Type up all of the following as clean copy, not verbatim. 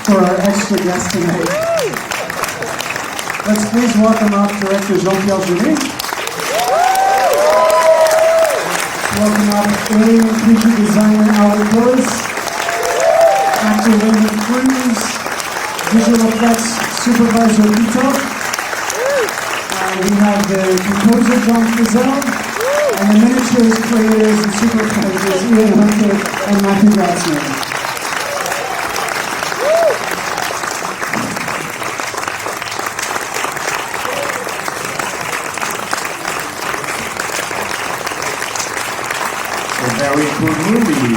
for our extra guest tonight. Let's please welcome up Director Jean-Pierre Jeunet. Welcome up Alien Creature Designer Alec Gillis. Actor Raymond Cruz. Visual Effects Supervisor Pitof. We have the composer John Frizzell. And the miniatures creators and supervisors Ian and Matthew Gratzner. A very good movie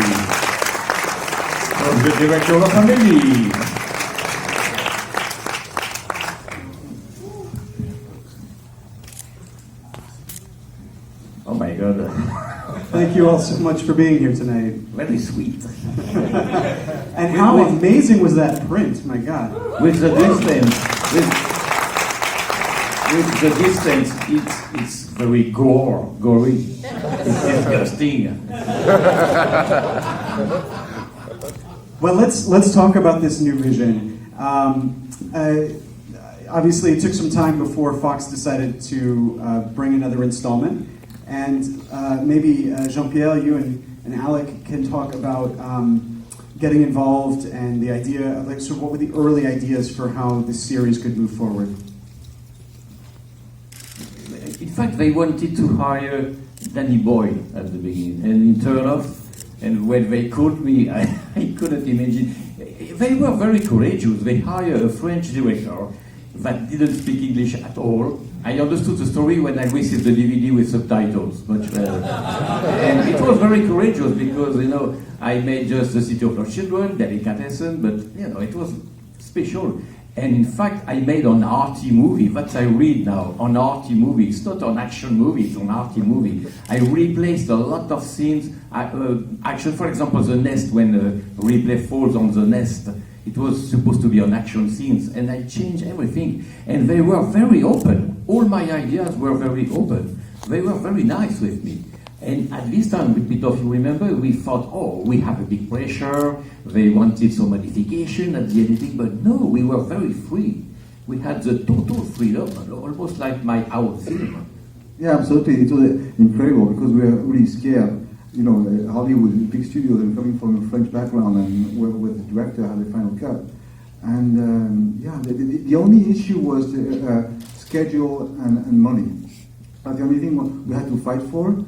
from the director of Family. Oh my God. Thank you all so much for being here tonight. Very sweet. And how amazing was that print, my God. With the distance, with the distance, it's very gory. It's disgusting. Well, let's talk about this new vision. Obviously, it took some time before Fox decided to bring another installment. And maybe Jean-Pierre, you and Alec can talk about getting involved and the idea, like, so what were the early ideas for how this series could move forward? In fact, they wanted to hire Danny Boyle at the beginning, and it turned off. And when they called me, I couldn't imagine. They were very courageous. They hired a French director that didn't speak English at all. I understood the story when I received the DVD with subtitles, much better. And it was very courageous because, I made just The City of Lost Children, Delicatessen, but, it was special. And in fact, I made an arty movie, that I read now, an arty movie. It's not an action movie, it's an arty movie. I replaced a lot of scenes. Action, for example, the nest, when Ripley falls on the nest, it was supposed to be an action scenes, and I changed everything. And they were very open. All my ideas were very open. They were very nice with me. And at this time with Pitof, you remember, we thought, we have a big pressure. They wanted some modification at the editing, but no, we were very free. We had the total freedom, almost like my own film. Yeah, absolutely. It was incredible because we were really scared. Hollywood, big studios, and coming from a French background, and where the director had the final cut. And the only issue was the schedule and money. But the only thing we had to fight for,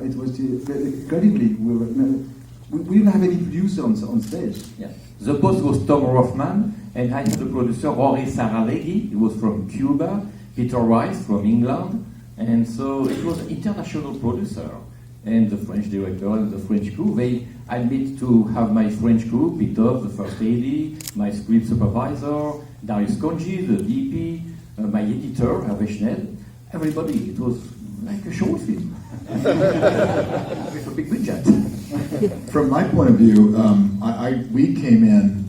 it was incredibly, we didn't have any producer on stage. Yeah. The boss was Tom Rothman, and I had a producer, Rory Saraleghi. He was from Cuba, Peter Rice from England, and so it was an international producer. And the French director and the French crew, they admit to have my French crew, Pitof, the first AD, my script supervisor, Darius Konji, the DP, my editor, Hervé Schnell, everybody. It was like a short film with a big budget. From my point of view, we came in,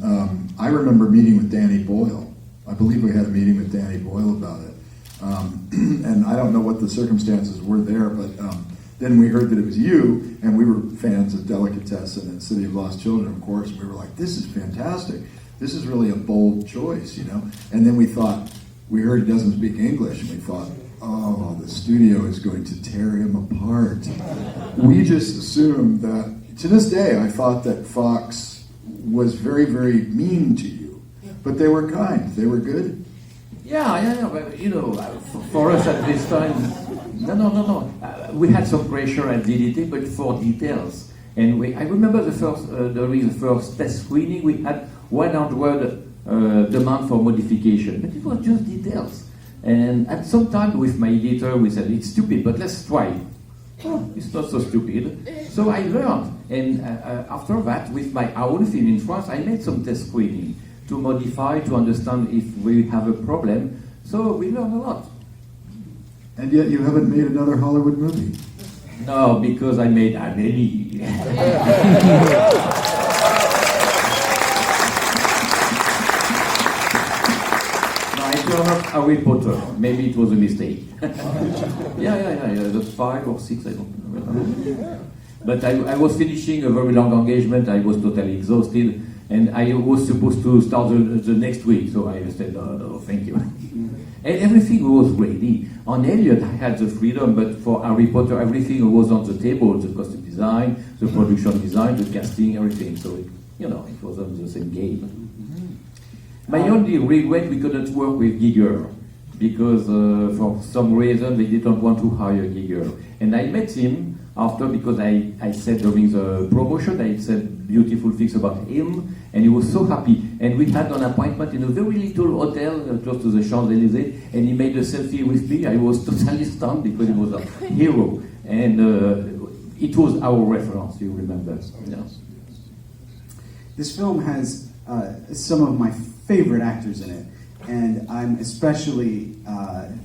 I remember meeting with Danny Boyle. I believe we had a meeting with Danny Boyle about it. And I don't know what the circumstances were there, but then we heard that it was you, and we were fans of Delicatessen and City of Lost Children, of course. We were like, this is fantastic. This is really a bold choice, And then we heard he doesn't speak English, and we thought, the studio is going to tear him apart. We just assumed that, to this day, I thought that Fox was very, very mean to you. But they were kind. They were good. Yeah, but, for us at this time, no. We had some pressure at DDT, but for details. And I remember during the first test screening, we had 100 demand for modification, but it was just details. And at some time with my editor, we said, it's stupid, but let's try. It's not so stupid. So I learned. And after that, with my own film in France, I made some test screening to modify, to understand if we have a problem. So we learned a lot. And yet you haven't made another Hollywood movie. No, because I made Amélie. No, I turned out Harry Potter. Maybe it was a mistake. Yeah. That's 5 or 6, I don't remember. But I was finishing a very long engagement. I was totally exhausted. And I was supposed to start the next week, so I said, no, thank you. And everything was ready. On Elliot, I had the freedom, but for Harry Potter, everything was on the table, the costume design, the production design, the casting, everything. So, it was on the same game. My only regret, we couldn't work with Giger, because for some reason, they didn't want to hire Giger. And I met him after, because I said during the promotion, I said beautiful things about him, and he was so happy. And we had an appointment in a very little hotel close to the Champs-Élysées, and he made a selfie with me. I was totally stunned because he was a hero. And it was our reference, you remember. Yeah. This film has some of my favorite actors in it, and I'm especially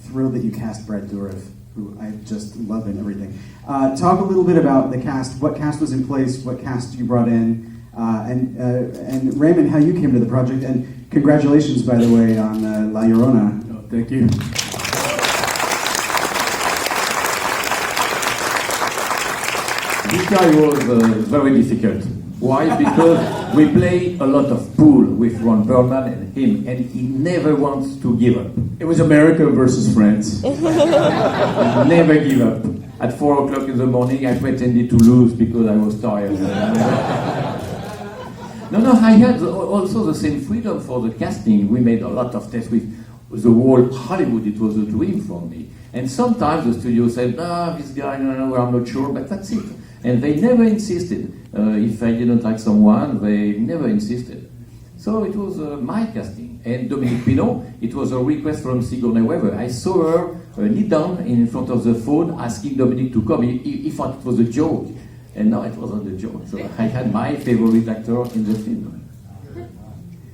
thrilled that you cast Brett Dourif, who I just love in everything. Talk a little bit about the cast, what cast was in place, what cast you brought in, and Raymond, how you came to the project, and congratulations, by the way, on La Llorona. Oh, thank you. This guy was very difficult. Why? Because we play a lot of pool with Ron Perlman and him, and he never wants to give up. It was America versus France. Never give up. At 4 o'clock in the morning, I pretended to lose because I was tired. No, I had also the same freedom for the casting. We made a lot of tests with the whole Hollywood. It was a dream for me. And sometimes the studio said, this guy, no, I'm not sure, but that's it. And they never insisted. If I didn't like someone, they never insisted. So it was my casting. And Dominique Pinon, it was a request from Sigourney Weaver. I saw her kneel down in front of the phone asking Dominique to come. He thought it was a joke. And no, it wasn't a joke. So I had my favorite actor in the film.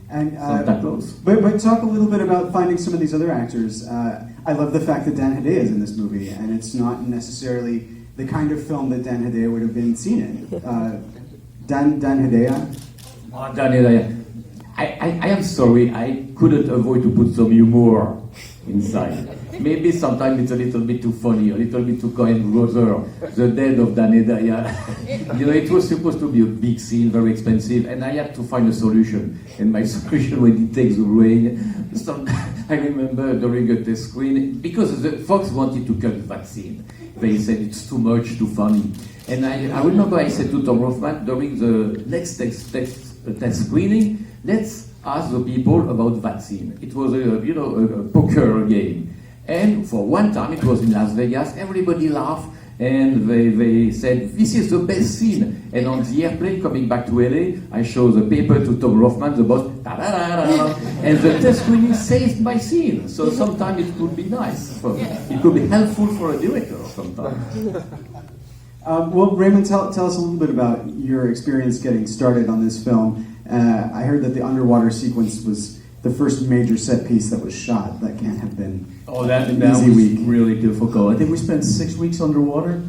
And, Santa Claus. But talk a little bit about finding some of these other actors. I love the fact that Dan Hedaya is in this movie, and it's not necessarily the kind of film that Dan Hedaya would have been seen in. Dan Hedaya? Dan Hedaya. I am sorry, I couldn't avoid to put some humor inside. Maybe sometimes it's a little bit too funny, a little bit too Coen Brother, the death of Dan Hedaya. It was supposed to be a big scene, very expensive, and I had to find a solution. And my solution, when he takes the rain, I remember during a test screen, because the Fox wanted to cut that scene. They said it's too much, too funny. And I remember I said to Tom Rothman during the next test screening, let's ask the people about that scene. It was a poker game. And for one time, it was in Las Vegas, everybody laughed, and they said, this is the best scene. And on the airplane coming back to LA, I showed the paper to Tom Rothman, the boss, and the test screening saved my scene. So sometimes it could be nice. It could be helpful for a director sometimes. Well, Raymond, tell us a little bit about your experience getting started on this film. I heard that the underwater sequence was the first major set piece that was shot. That can't have been that an was easy week. really difficult. I think we spent 6 weeks underwater,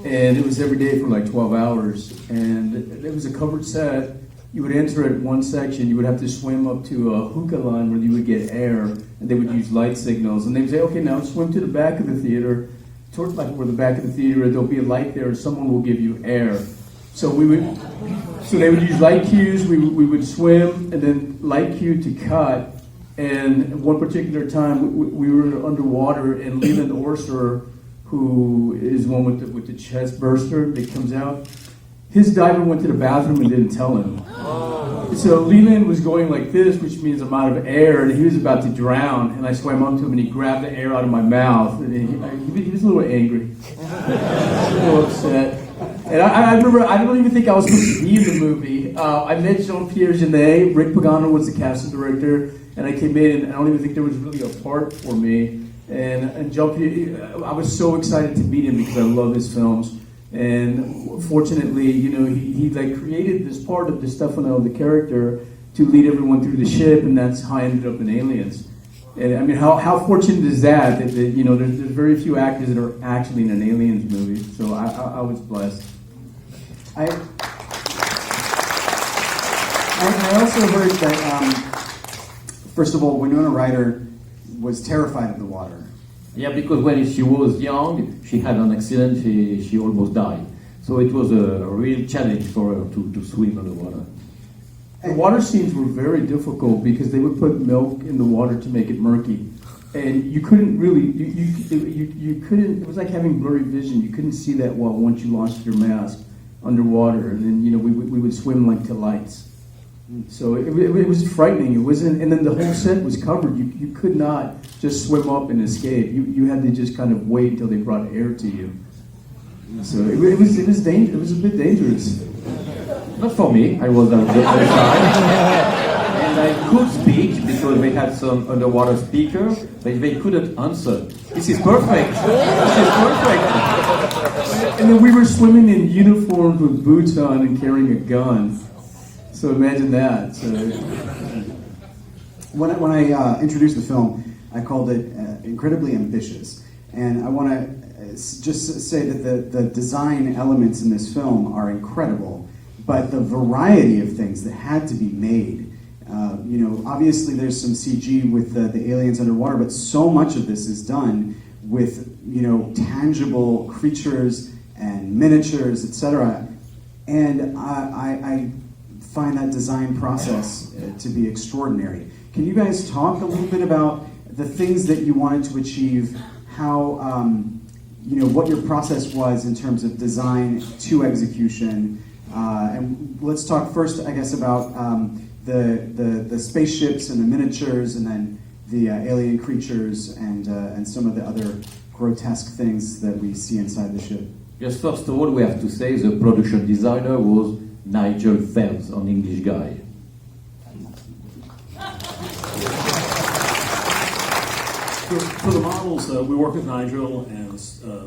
and it was every day for like 12 hours. And it was a covered set. You would enter at one section, you would have to swim up to a hookah line where you would get air, and they would use light signals. And they would say, okay, now swim to the back of the theater, towards like where the back of the theater, there'll be a light there, and someone will give you air. So they would use light cues, we would swim, and then light cue to cut. And one particular time, we were underwater, and Leland Orser, who is one with the chest burster that comes out, his diver went to the bathroom and didn't tell him. So Leland was going like this, which means I'm out of air, and he was about to drown. And I swam up to him, and he grabbed the air out of my mouth. And he was a little angry, a little upset. And I remember, I don't even think I was supposed to be in the movie. I met Jean-Pierre Jeunet. Rick Pagano was the casting director, and I came in, and I don't even think there was really a part for me. And Jean-Pierre, I was so excited to meet him because I love his films. And fortunately, he like created this part of Stefano, the character, to lead everyone through the ship, and that's how I ended up in Aliens. And I mean, how fortunate is that there's very few actors that are actually in an Aliens movie. So I was blessed. I also heard that, first of all, Winona Ryder was terrified of the water. Yeah, because when she was young, she had an accident, she almost died. So it was a real challenge for her to swim underwater. The water scenes were very difficult because they would put milk in the water to make it murky. And you couldn't really, you couldn't, it was like having blurry vision. You couldn't see that well once you lost your mask underwater. And then, you know, we would swim like to lights. So it was frightening. It wasn't, and then the whole set was covered. You could not just swim up and escape. You had to just kind of wait until they brought air to you. So it was dangerous. It was a bit dangerous. Not for me, I was on the other side. And I could speak because they had some underwater speaker, but they couldn't answer. This is perfect. This is perfect. And then we were swimming in uniforms with boots on and carrying a gun. So imagine that. So, when I introduced the film, I called it incredibly ambitious. And I want to just say that the design elements in this film are incredible, but the variety of things that had to be made, you know, obviously there's some CG with the aliens underwater, but so much of this is done with, you know, tangible creatures and miniatures, etc. And I find that design process to be extraordinary. Can you guys talk a little bit about the things that you wanted to achieve, how, you know, what your process was in terms of design to execution? And let's talk first, I guess, about the spaceships and the miniatures, and then the alien creatures and some of the other grotesque things that we see inside the ship. Yes, first of all, we have to say the production designer was Nigel Phelps, an English guy. For the models, we worked with Nigel, and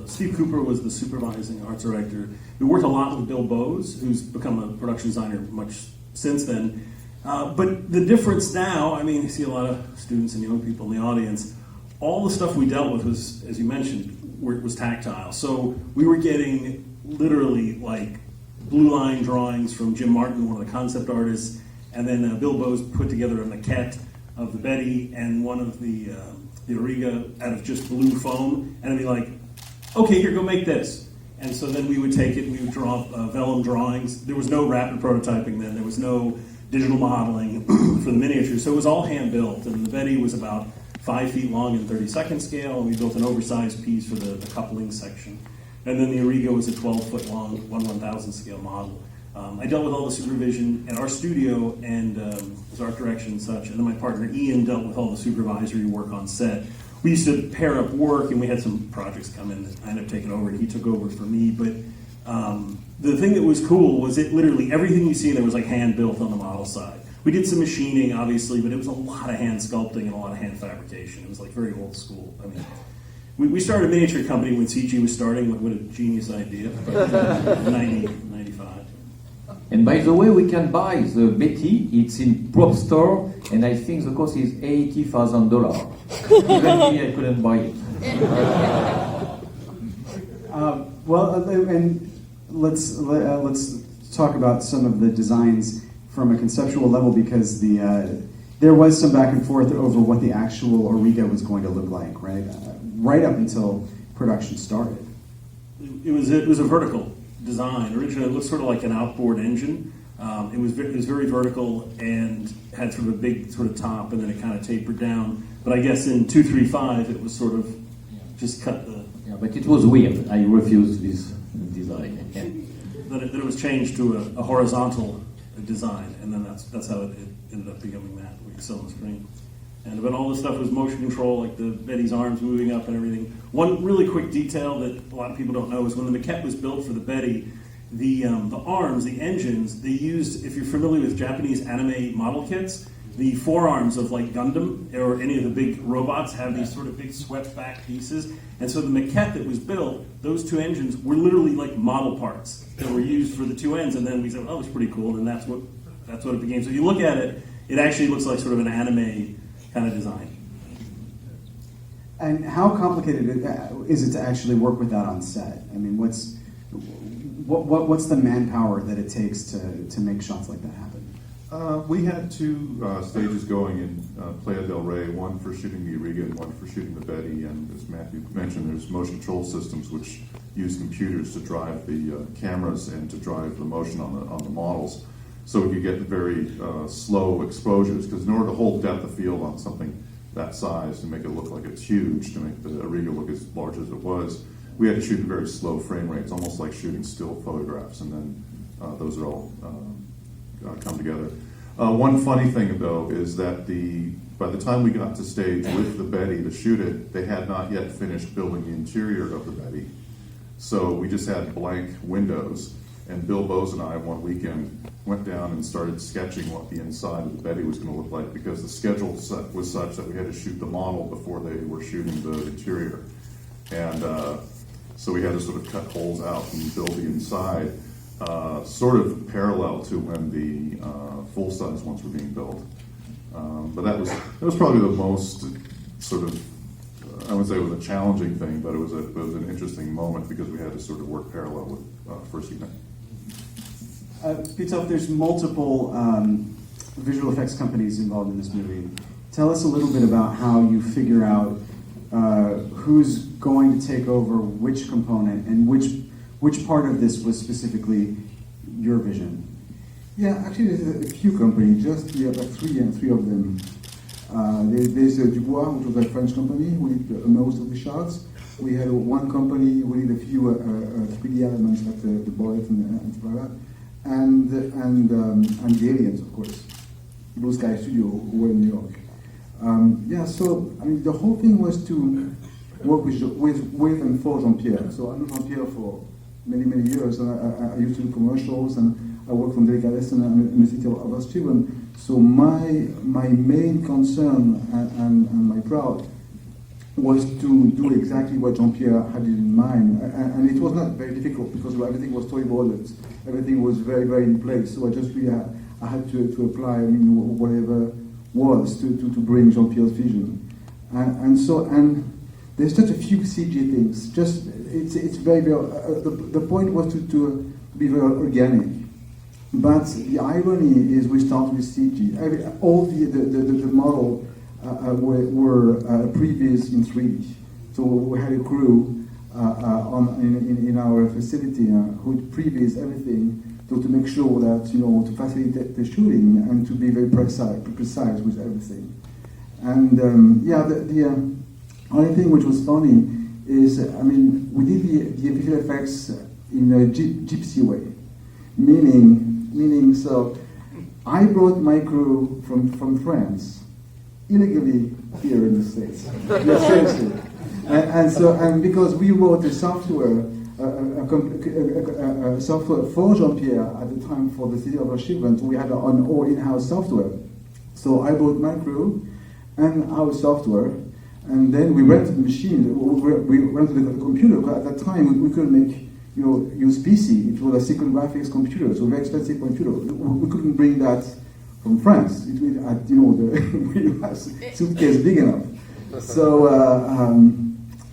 Steve Cooper was the supervising arts director. We worked a lot with Bill Bowes, who's become a production designer much since then. But the difference now, I mean, you see a lot of students and young people in the audience, all the stuff we dealt with was, as you mentioned, was tactile. So we were getting literally like blue line drawings from Jim Martin, one of the concept artists, and then Bill Bowes put together a maquette of the Betty and one of the Auriga out of just blue foam, and it'd be like, okay, here, go make this. And so then we would take it, we would draw vellum drawings. There was no rapid prototyping then, there was no digital modeling for the miniatures, so it was all hand-built, and the Betty was about 5 feet long in 32nd scale, and we built an oversized piece for the coupling section. And then the Auriga was a 12-foot long, 1/1000 scale model. I dealt with all the supervision at our studio and as art direction and such, and then my partner Ian dealt with all the supervisory work on set. We used to pair up work, and we had some projects come in that I ended up taking over, and he took over for me. But the thing that was cool was it literally, everything you see there was like hand-built on the model side. We did some machining, obviously, but it was a lot of hand sculpting and a lot of hand fabrication. It was like very old school. I mean, we started a miniature company when CG was starting. What a genius idea. 90, 95. And by the way, we can buy the Betty. It's in prop store, and I think the cost is $80,000. Even me, I couldn't buy it. Well, and let's talk about some of the designs from a conceptual level, because there was some back and forth over what the actual Auriga was going to look like, right? Right up until production started. It was a vertical design. Originally, it looked sort of like an outboard engine. It was very vertical and had sort of a big sort of top, and then it kind of tapered down. But I guess in 235, it was sort of just cut the. Yeah, but it was weird. I refused this design. Then it was changed to a horizontal design, and then that's how it ended up becoming that we saw on the screen. And but all this stuff was motion control, like the Betty's arms moving up and everything. One really quick detail that a lot of people don't know is when the maquette was built for the Betty, the arms, the engines, they used, if you're familiar with Japanese anime model kits, the forearms of like Gundam or any of the big robots have these sort of big swept back pieces. And so the maquette that was built, those two engines were literally like model parts that were used for the two ends. And then we said, oh, it's pretty cool. And that's what it became. So if you look at it, it actually looks like sort of an anime kind of design. And how complicated is it to actually work with that on set? I mean, what's the manpower that it takes to make shots like that happen? We had two stages going in Playa del Rey, one for shooting the Auriga and one for shooting the Betty. And as Matthew mentioned, there's motion control systems which use computers to drive the cameras and to drive the motion on the models. so we could get very slow exposures, because in order to hold depth of field on something that size to make it look like it's huge, to make the Ariga look as large as it was, we had to shoot at very slow frame rates, almost like shooting still photographs, and then those are all come together. One funny thing, though, is that by the time we got to stage with the Betty to shoot it, they had not yet finished building the interior of the Betty. So we just had blank windows, and Bill Bowes and I, one weekend, went down and started sketching what the inside of the Betty was going to look like, because the schedule was such that we had to shoot the model before they were shooting the interior. And so we had to sort of cut holes out and build the inside, sort of parallel to when the full-size ones were being built. But that was probably the most sort of, I would say it was a challenging thing, but it was an interesting moment because we had to sort of work parallel with first unit. Pitof, there's multiple visual effects companies involved in this movie. Tell us a little bit about how you figure out who's going to take over which component and which part of this was specifically your vision. Yeah, actually there's a few companies, just like three of them. There's Dubois, which was a French company, who did most of the shots. We had one company who did a few 3D elements like the bullets and stuff like that. And the aliens, of course. Blue Sky Studio, who were in New York. So I mean, the whole thing was to work with and for Jean-Pierre. So I knew Jean-Pierre for many years, and I used to do commercials, and I worked on Delicatessen and the City of Us Children. So my main concern and my proud was to do exactly what Jean-Pierre had in mind, and it was not very difficult because everything was storyboarded, everything was very in place. So I just really I had to apply, whatever was to bring Jean-Pierre's vision, and there's just a few CG things. Just it's very the point was to be very organic. But the irony is we start with CG. All the model were previs in 3D. So we had a crew in our facility who previs everything to make sure that, to facilitate the shooting and to be very precise with everything. And the only thing which was funny is, we did the visual effects in a gypsy way, meaning, so I brought my crew from France illegally here in the States. Yeah, seriously. And because we wrote a software for Jean-Pierre at the time for the City of Achievement, we had our own in-house software. So I brought my crew and our software, and then we rented the machine. We rented the computer. Because at that time we couldn't make use PC. It was a Sigourney graphics computer, so very expensive computer. We couldn't bring that from France. It had the suitcase big enough. So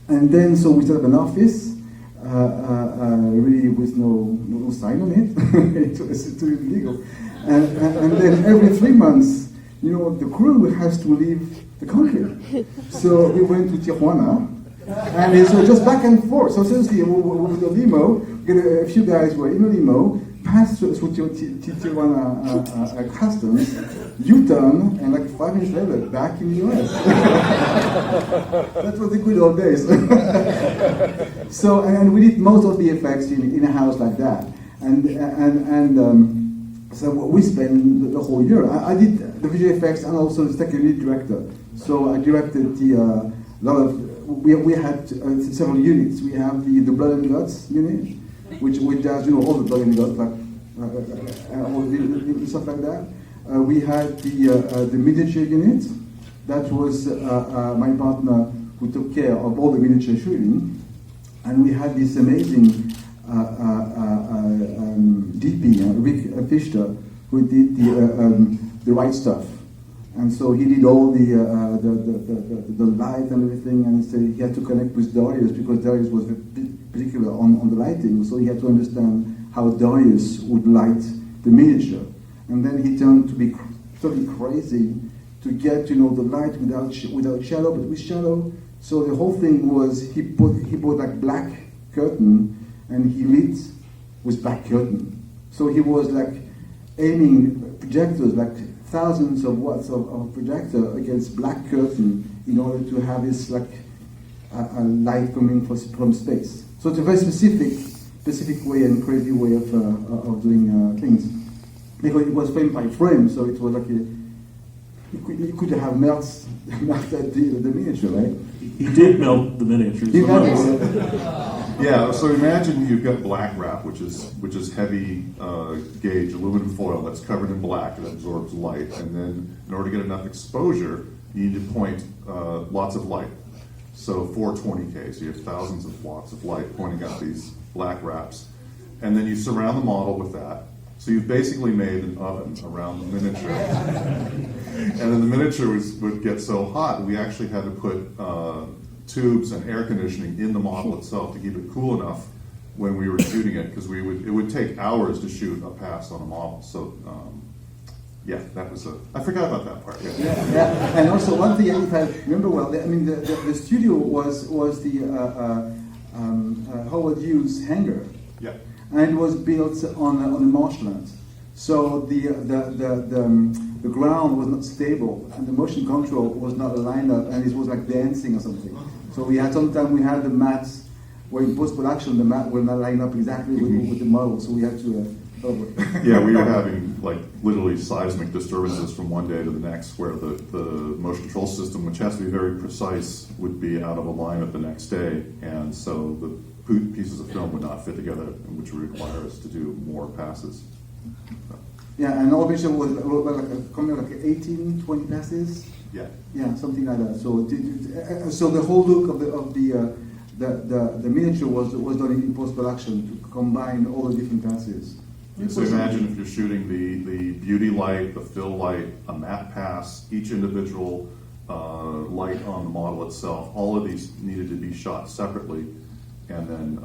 and then we set up an office, really with no sign on it. It was illegal. And then every 3 months, the crew has to leave the country. So we went to Tijuana. And so just back and forth. So seriously, with the limo, a few guys were in the limo, passed through Tijuana customs, U-turn, and like 5 minutes later, back in the US. That was the good old days. So, and we did most of the effects in a house like that. So we spent the whole year. I did the visual effects and also the second lead director. So I directed the lot of. We had several units. We have the blood and guts unit, which does all the blood and guts, all the stuff like that. We had the miniature unit. That was my partner who took care of all the miniature shooting, and we had this amazing DP, Rick Fischer, who did the right stuff. And so he did all the light and everything, and so he had to connect with Darius because Darius was particular on the lighting, so he had to understand how Darius would light the miniature. And then he turned to be totally crazy to get the light without shadow, but with shadow. So the whole thing was he bought like black curtain and he lit with black curtain. So he was like aiming projectors, like thousands of watts of projector against black curtain in order to have this like a light coming from space. So it's a very specific way and crazy way of doing things. Because it was frame by frame, so it was like you could have melted the miniature, right? He did melt the miniatures. Yeah, so imagine you've got black wrap, which is heavy gauge aluminum foil that's covered in black that absorbs light, and then in order to get enough exposure, you need to point lots of light. So 420K, so you have thousands of watts of light pointing at these black wraps, and then you surround the model with that. So you've basically made an oven around the miniature. And then the miniature would get so hot, we actually had to put tubes and air conditioning in the model itself to keep it cool enough when we were shooting it, because it would take hours to shoot a pass on a model. So yeah, that was I forgot about that part. Yeah. And also one thing, if I remember well, I mean the studio was the Howard Hughes hangar. Yeah. And it was built on the marshland, so the ground was not stable, and the motion control was not lined up, and it was like dancing or something. So sometimes we had the mats where in post production the mat will not line up exactly with the model, so we had to. Yeah, we were having like literally seismic disturbances from one day to the next, where the motion control system, which has to be very precise, would be out of alignment the next day, and so the pieces of film would not fit together, which would require us to do more passes. Yeah, and our mission was coming like 18, 20 passes. Yeah. Yeah, something like that. So the whole look of the miniature was done in post production to combine all the different passes. So imagine if you're shooting the beauty light, the fill light, a matte pass, each individual light on the model itself. All of these needed to be shot separately and then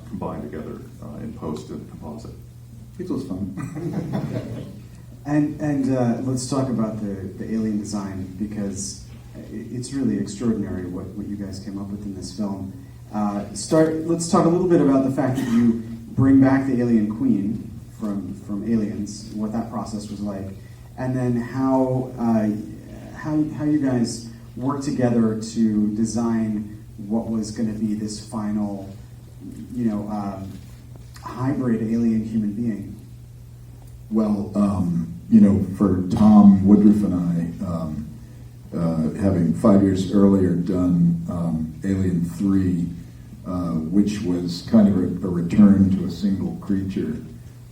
combined together in post and composite. It was fun. And let's talk about the alien design, because it's really extraordinary what you guys came up with in this film. Let's talk a little bit about the fact that you bring back the alien queen from Aliens, what that process was like, and then how you guys worked together to design what was going to be this final, hybrid alien human being. Well, for Tom Woodruff and I, having 5 years earlier done Alien 3, which was kind of a return to a single creature,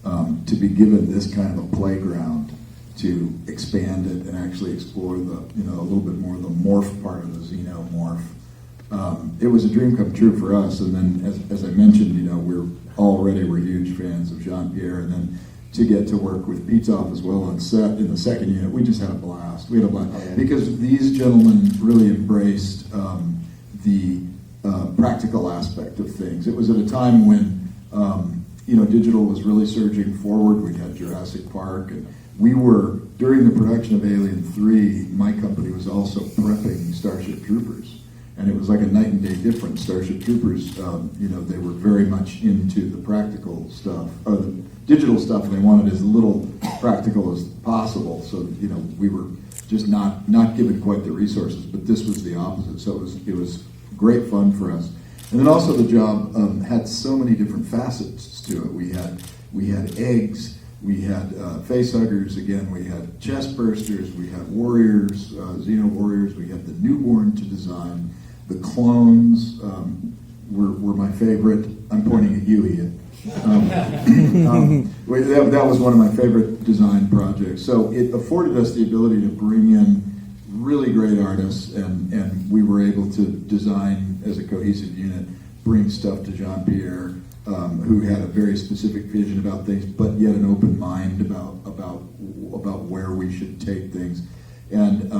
to be given this kind of a playground to expand it and actually explore the, a little bit more of the morph part of the xenomorph. It was a dream come true for us, and then as I mentioned, we're huge fans of Jean-Pierre, and then to get to work with Pitof as well on set in the second unit, we just had a blast. We had a blast because these gentlemen really embraced the practical aspect of things. It was at a time when digital was really surging forward. We'd had Jurassic Park, and we were, during the production of Alien 3, my company was also prepping Starship Troopers. And it was like a night and day difference. Starship Troopers, they were very much into the practical stuff, or the digital stuff, and they wanted as little practical as possible. So, we were just not given quite the resources, but this was the opposite. So it was great fun for us. And then also the job had so many different facets to it. We had eggs, we had face huggers, again, we had chest bursters, we had warriors, xeno warriors, we had the newborn to design. The clones were my favorite. I'm pointing at you, Ian. That was one of my favorite design projects. So it afforded us the ability to bring in really great artists, and we were able to design as a cohesive unit, bring stuff to Jean-Pierre, who had a very specific vision about things, but yet an open mind about where we should take things. And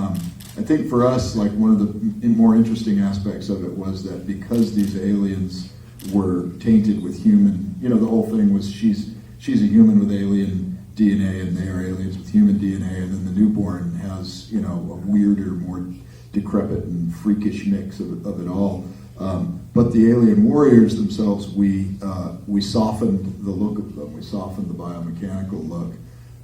I think for us, like one of the more interesting aspects of it was that because these aliens were tainted with human, the whole thing was she's a human with alien DNA and they are aliens with human DNA, and then the newborn has, a weirder, more decrepit and freakish mix of it all. But the alien warriors themselves, we softened the look of them. We softened the biomechanical look.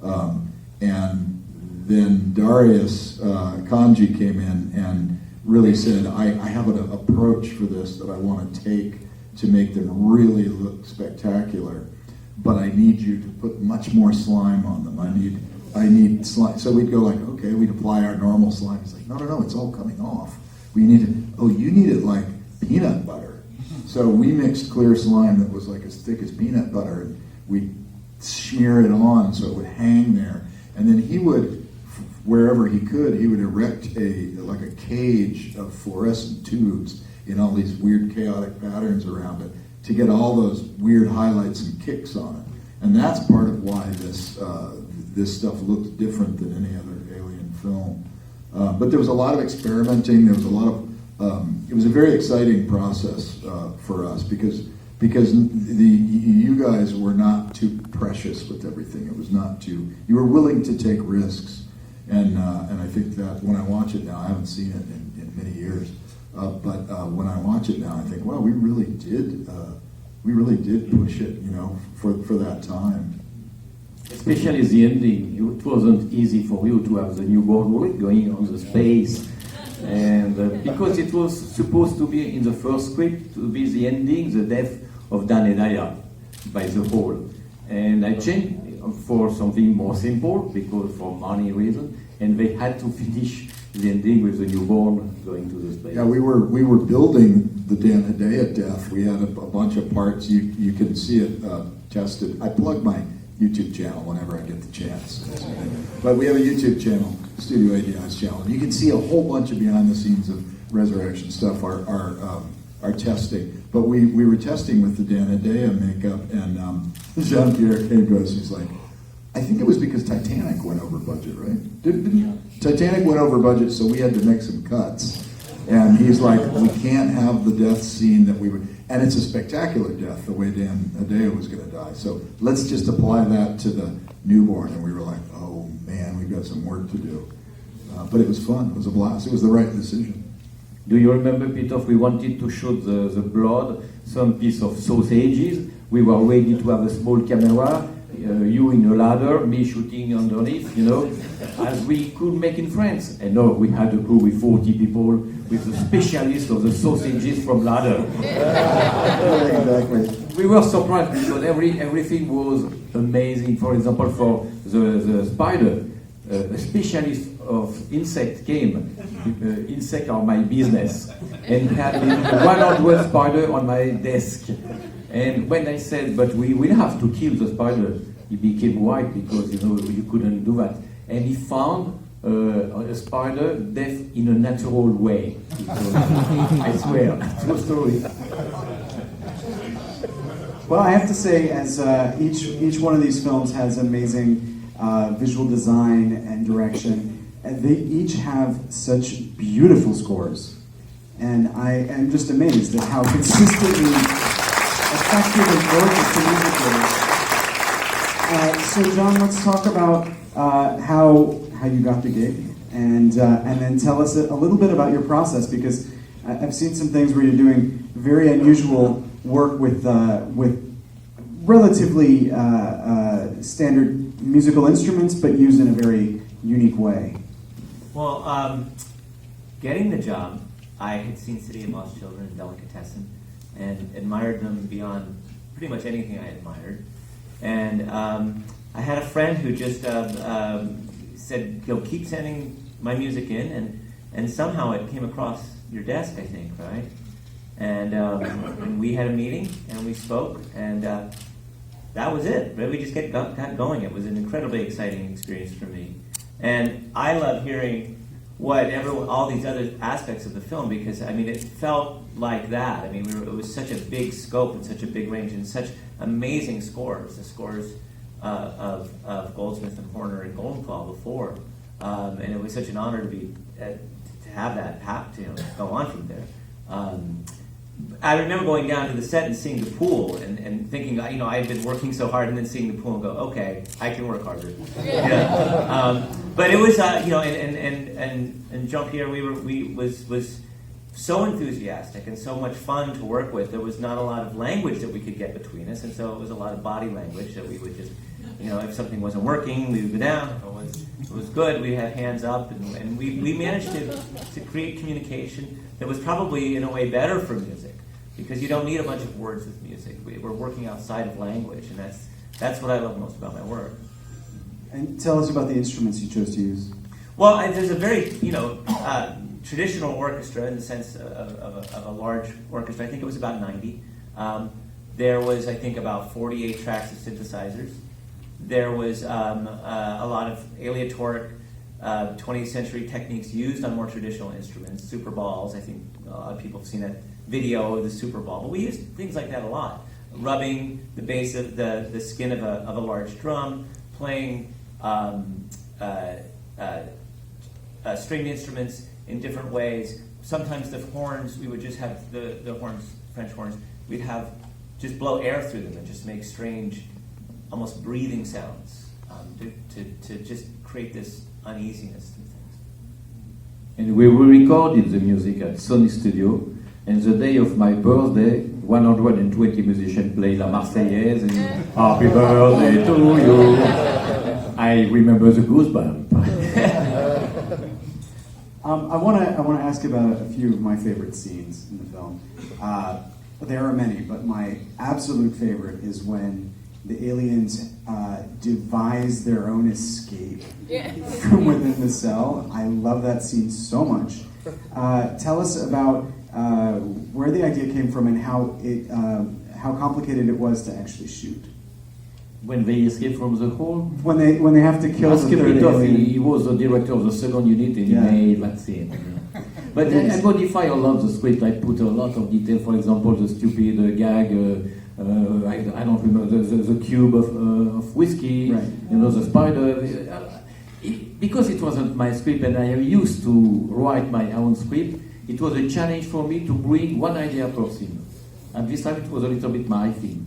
And then Darius Kanji came in and really said, I have an approach for this that I want to take to make them really look spectacular, but I need you to put much more slime on them. I need slime. So we'd go like, okay, we'd apply our normal slime. It's like, no, it's all coming off. We need it, you need it like peanut butter. So we mixed clear slime that was like as thick as peanut butter, and we'd smear it on so it would hang there. And then he would, wherever he could, he would erect like a cage of fluorescent tubes in all these weird chaotic patterns around it to get all those weird highlights and kicks on it. And that's part of why this stuff looked different than any other Alien film. But there was a lot of experimenting. There was a lot of. It was a very exciting process for us because you guys were not too precious with everything. It was not too. You were willing to take risks, and I think that when I watch it now, I haven't seen it in many years, but when I watch it now, I think, wow, we really did push it, for that time. Especially the ending. It wasn't easy for you to have the newborn going on the space. And because it was supposed to be in the first script, to be the ending, the death of Dan and Aya by the Hall. And I changed for something more simple, because for money reason, and they had to finish the ending with the newborn going to the space. Yeah, we were building the Dan Hedaya death. We had a bunch of parts. You can see it tested. I plug my YouTube channel whenever I get the chance. But we have a YouTube channel, Studio ADI's channel. And you can see a whole bunch of behind the scenes of Resurrection stuff, our testing. But we were testing with the Dan Hedaya makeup, and Jean-Pierre came to us. He's like, I think it was because Titanic went over budget, right? Didn't Titanic went over budget, so we had to make some cuts. And he's like, we can't have the death scene that we would. And it's a spectacular death, the way Dan Hedaya was going to die. So let's just apply that to the newborn. And we were like, oh man, we've got some work to do. But it was fun. It was a blast. It was the right decision. Do you remember, Pitof, we wanted to shoot the blood, some piece of sausages. We were ready to have a small camera, you in a ladder, me shooting underneath, as we could make in France. And no, we had a crew with 40 people, with the specialist of the sausages from ladder. Exactly. We were surprised because everything was amazing. For example, for the spider, a specialist of insect came. Insects are my business, and had 100 spider on my desk. And when I said, but we will have to kill the spider, he became white because you couldn't do that. And he found a spider death in a natural way. I swear, true story. Well, I have to say, as each one of these films has amazing visual design and direction, and they each have such beautiful scores. And I am just amazed at how consistently effective and gorgeous the music is. So, John, let's talk about how you got the gig, and then tell us a little bit about your process, because I've seen some things where you're doing very unusual work with relatively standard musical instruments, but used in a very unique way. Well, getting the job, I had seen City of Lost Children and Delicatessen, and admired them beyond pretty much anything I admired. And I had a friend who just said, keep sending my music in, and somehow it came across your desk, I think, right? And we had a meeting, and we spoke, and that was it. We just got going. It was an incredibly exciting experience for me. And I love hearing all these other aspects of the film, because, it felt like that. It was such a big scope and such a big range and such amazing scores. The scores of Goldsmith and Horner and Goldenclaw before. And it was such an honor to have that go on from there. I remember going down to the set and seeing the pool and thinking, I had been working so hard, and then seeing the pool and go, okay, I can work harder. But it was, and Jean-Pierre, was so enthusiastic and so much fun to work with. There was not a lot of language that we could get between us, and so it was a lot of body language that we would just If something wasn't working, we would go down. If it was good, we had hands up, and we managed to create communication that was probably in a way better for music, because you don't need a bunch of words with music. We're working outside of language, and that's what I love most about my work. And tell us about the instruments you chose to use. Well, there's a very traditional orchestra in the sense of a large orchestra. I think it was about 90. There was, I think, about 48 tracks of synthesizers. There was a lot of aleatoric 20th century techniques used on more traditional instruments, super balls. I think a lot of people have seen that video of the super ball. But we used things like that a lot. Rubbing the base of the skin of a large drum, playing stringed instruments in different ways. Sometimes the horns, we would just have the horns, French horns, we'd have just blow air through them and just make strange, almost breathing sounds to just create this uneasiness through things. And we recorded the music at Sony Studio, and the day of my birthday, 120 musicians play La Marseillaise and Happy Birthday to you. I remember the goosebump. I want to ask about a few of my favorite scenes in the film. There are many, but my absolute favorite is when the aliens devise their own escape from within the cell. I love that scene so much. Tell us about where the idea came from and how complicated it was to actually shoot. When they escape from the hall? When they have to kill the third Pitof, alien. he was the director of the second unit, and he made that scene. But I modify a lot the script. I put a lot of detail. For example, the stupid gag. I don't remember the cube of whiskey. Right. The spider. Because it wasn't my script, and I used to write my own script. It was a challenge for me to bring one idea per scene. And this time it was a little bit my thing,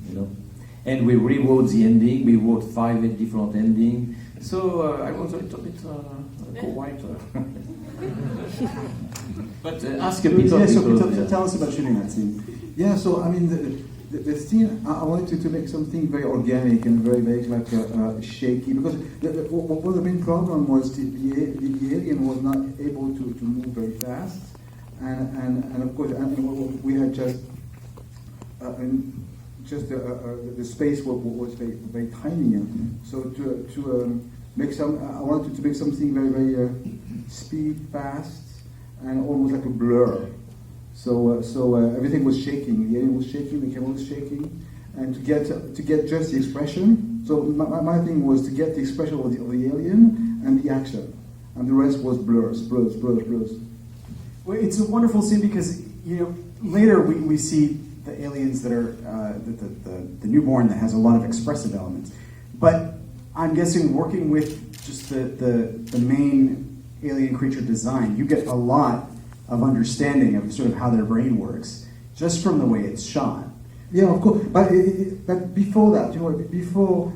And we rewrote the ending. We wrote 5 different endings. So I was a little bit co-writer. But ask Pitof. Yeah, so Pitof, tell us about shooting that scene. Yeah, so I mean, the scene, I wanted to make something very organic and very shaky, because one of the main problem was the alien was not able to move very fast, and of course, we had just the space was very, very tiny, so to make I wanted to make something very, very speed, fast, and almost like a blur. So everything was shaking. The alien was shaking. The camera was shaking, and to get just the expression. So my thing was to get the expression of the alien and the action, and the rest was blurs. Well, it's a wonderful scene because later we see the aliens that are the newborn that has a lot of expressive elements, but I'm guessing working with just the main alien creature design, you get a lot of understanding of sort of how their brain works just from the way it's shot. Yeah, of course. But before that, before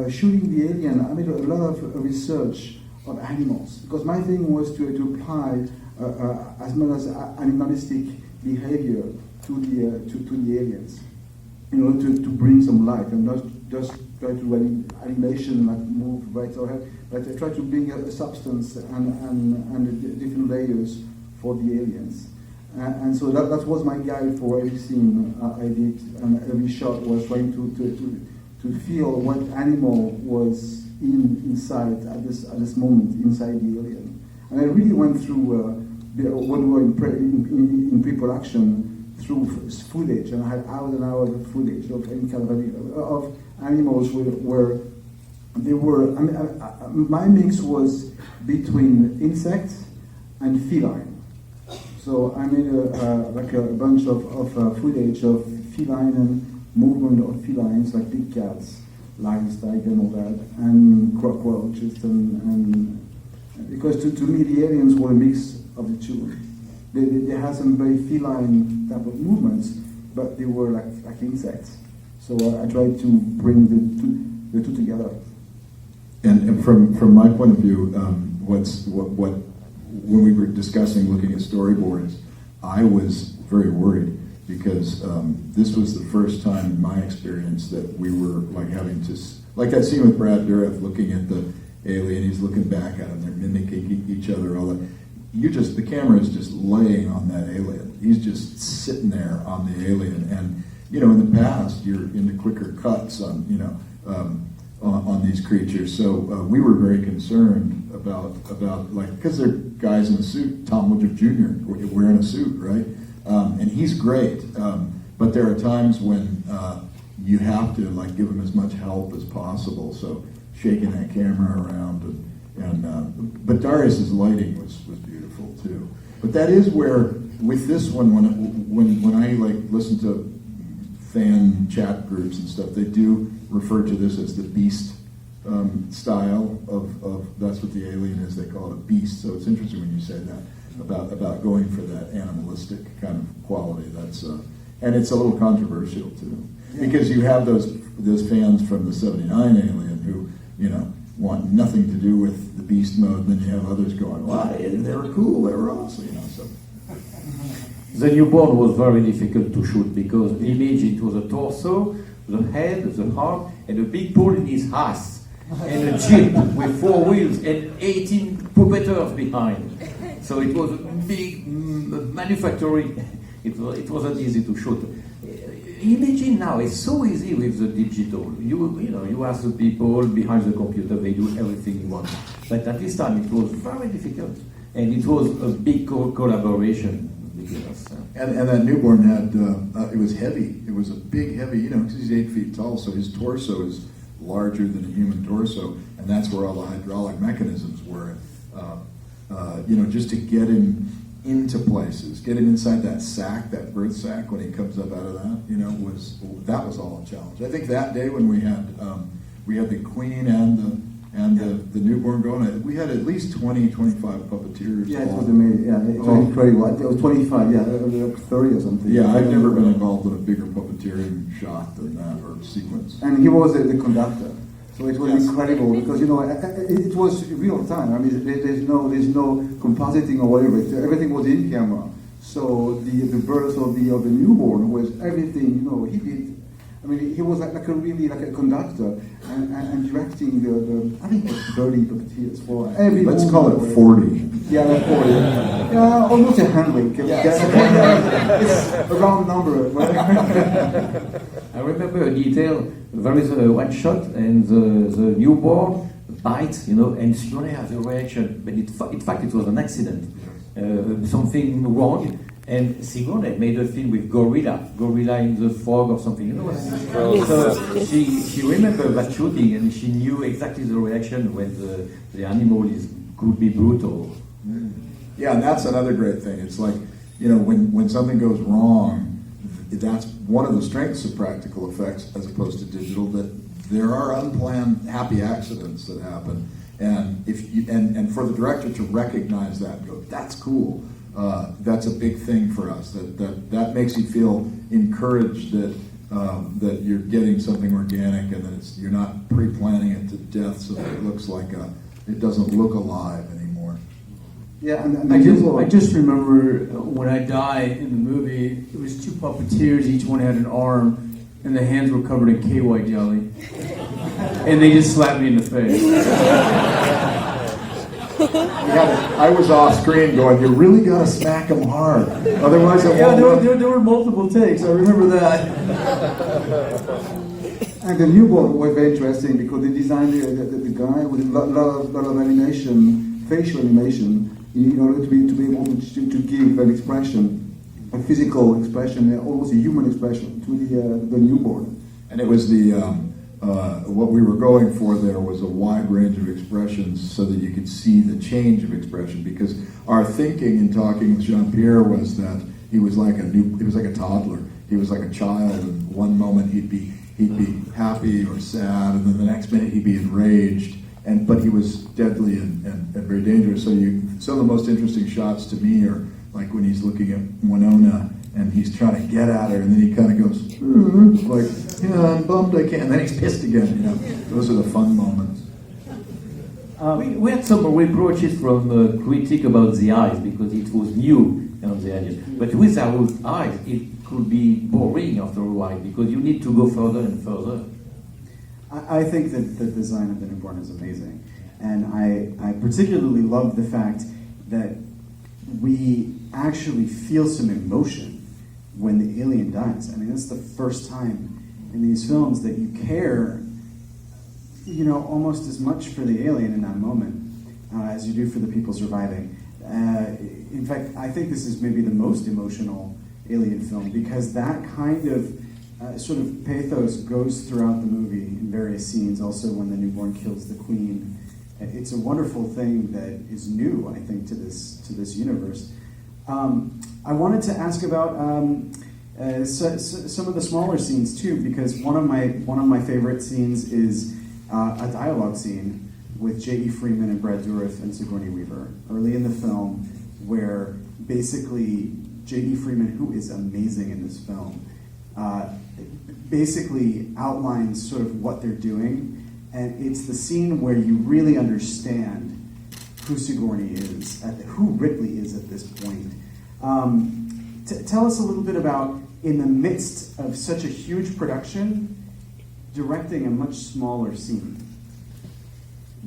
shooting the alien, I made a lot of research of animals, because my thing was to apply as much as animalistic behavior to the aliens, to bring some life, and not just try to do animation like move right or left, but try to bring a substance and different layers for the aliens. And so that was my guide for every scene I did, and every shot was trying to feel what animal was inside at this moment inside the alien. And I really went through when we were in pre-production through footage, and I had hours and hours of footage of any kind of animals where they were. My mix was between insects and feline. So I made a bunch of footage of feline and movement of felines, like big cats, lions, tigers, and all that, and cockroaches, and because to me the aliens were a mix of the two. They had some very feline type of movements, but they were like insects. So I tried to bring the two together. And from my point of view, when we were discussing looking at storyboards, I was very worried because this was the first time in my experience that we were like having to, like that scene with Brad Dourif looking at the alien, he's looking back at him, they're mimicking each other, all that. The camera is just laying on that alien. He's just sitting there on the alien, and in the past you're into quicker cuts on on these creatures. So we were very concerned about like, because they're guys in a suit. Tom Woodruff Jr. wearing a suit, right? And he's great, but there are times when you have to like give him as much help as possible. So shaking that camera around, but Darius's lighting was beautiful too. But that is where, with this one, when I like listen to fan chat groups and stuff, they do refer to this as the beast style of that's what the alien is. They call it a beast. So it's interesting when you say that about going for that animalistic kind of quality. That's and it's a little controversial too, because you have those fans from the '79 Alien who want nothing to do with the beast mode, and then you have others going, "Well, they were cool, they were awesome," So The newborn was very difficult to shoot because the image, it was a torso, the head, the heart, and a big pole in his ass, and a jeep with 4 wheels and 18 puppeteers behind. So it was a big manufacturing. It wasn't easy to shoot. Imagine now, it's so easy with the digital. You ask the people behind the computer, they do everything you want. But at this time, it was very difficult, and it was a big collaboration between us. And that newborn had, it was heavy. It was a big, heavy, because he's 8 feet tall, so his torso is larger than a human torso, and that's where all the hydraulic mechanisms were. Just to get him into places, get him inside that sack, that birth sack, when he comes up out of that, was all a challenge. I think that day when we had the queen and the newborn going, we had at least 20, 25 puppeteers. Yeah, it was amazing. Yeah, it was incredible. It was 25. Yeah, 30 or something. Yeah, I've never been involved in a bigger puppeteering shot than that, or sequence. And he was the conductor. So it was incredible because it was real time. I mean, there's no compositing or whatever. Everything was in camera. So the birth of the newborn was everything. He did. I mean, he was like a conductor and directing the I think it was 30 puppeteers for every. Let's call it 40. Yeah, 40. Yeah, almost 100. It's a round number. I remember a detail. There is one shot, and the newborn bites, and Sigourney has a reaction. But in fact, it was an accident, something wrong. And Sigourney made a film with gorilla in the fog or something. So she remembered that shooting, and she knew exactly the reaction when the animal could be brutal. Yeah, and that's another great thing. It's like, when something goes wrong, that's one of the strengths of practical effects as opposed to digital, that there are unplanned happy accidents that happen. And and for the director to recognize that and go, that's cool. That's a big thing for us. That makes you feel encouraged that you're getting something organic and that you're not pre-planning it to death so that it looks like it doesn't look alive anymore. Yeah, and I just remember when I died in the movie, it was 2 puppeteers, each one had an arm, and the hands were covered in KY jelly. And they just slapped me in the face. I was off screen going, you really got to smack them hard. Otherwise, there were multiple takes. I remember that. And the newborn was very interesting because they designed the guy with a lot of animation, facial animation, in order to be able to give an expression, a physical expression, almost a human expression to the newborn. And it was what we were going for there was a wide range of expressions so that you could see the change of expression, because our thinking in talking with Jean-Pierre was that he was like a toddler. He was like a child, and one moment he'd be happy or sad, and then the next minute he'd be enraged. But he was deadly and very dangerous. So some of the most interesting shots to me are like when he's looking at Winona and he's trying to get at her, and then he kind of goes, like, yeah, I'm bummed I can't, and then he's pissed again. Those are the fun moments. We had some reproaches from critics about the eyes because it was new on the alien. But without eyes, it could be boring after a while because you need to go further and further. I think that the design of the newborn is amazing. And I particularly love the fact that we actually feel some emotion when the alien dies. I mean, that's the first time in these films that you care, you know, almost as much for the alien in that moment as you do for the people surviving. In fact, I think this is maybe the most emotional alien film because that kind of sort of pathos goes throughout the movie in various scenes. Also, when the newborn kills the queen, it's a wonderful thing that is new, I think, to this universe. I wanted to ask about some of the smaller scenes too, because one of my favorite scenes is a dialogue scene with J.E. Freeman and Brad Dourif and Sigourney Weaver early in the film, where basically J.E. Freeman, who is amazing in this film, basically outlines sort of what they're doing, and it's the scene where you really understand who Sigourney is, who Ripley is at this point. Tell us a little bit about, in the midst of such a huge production, directing a much smaller scene.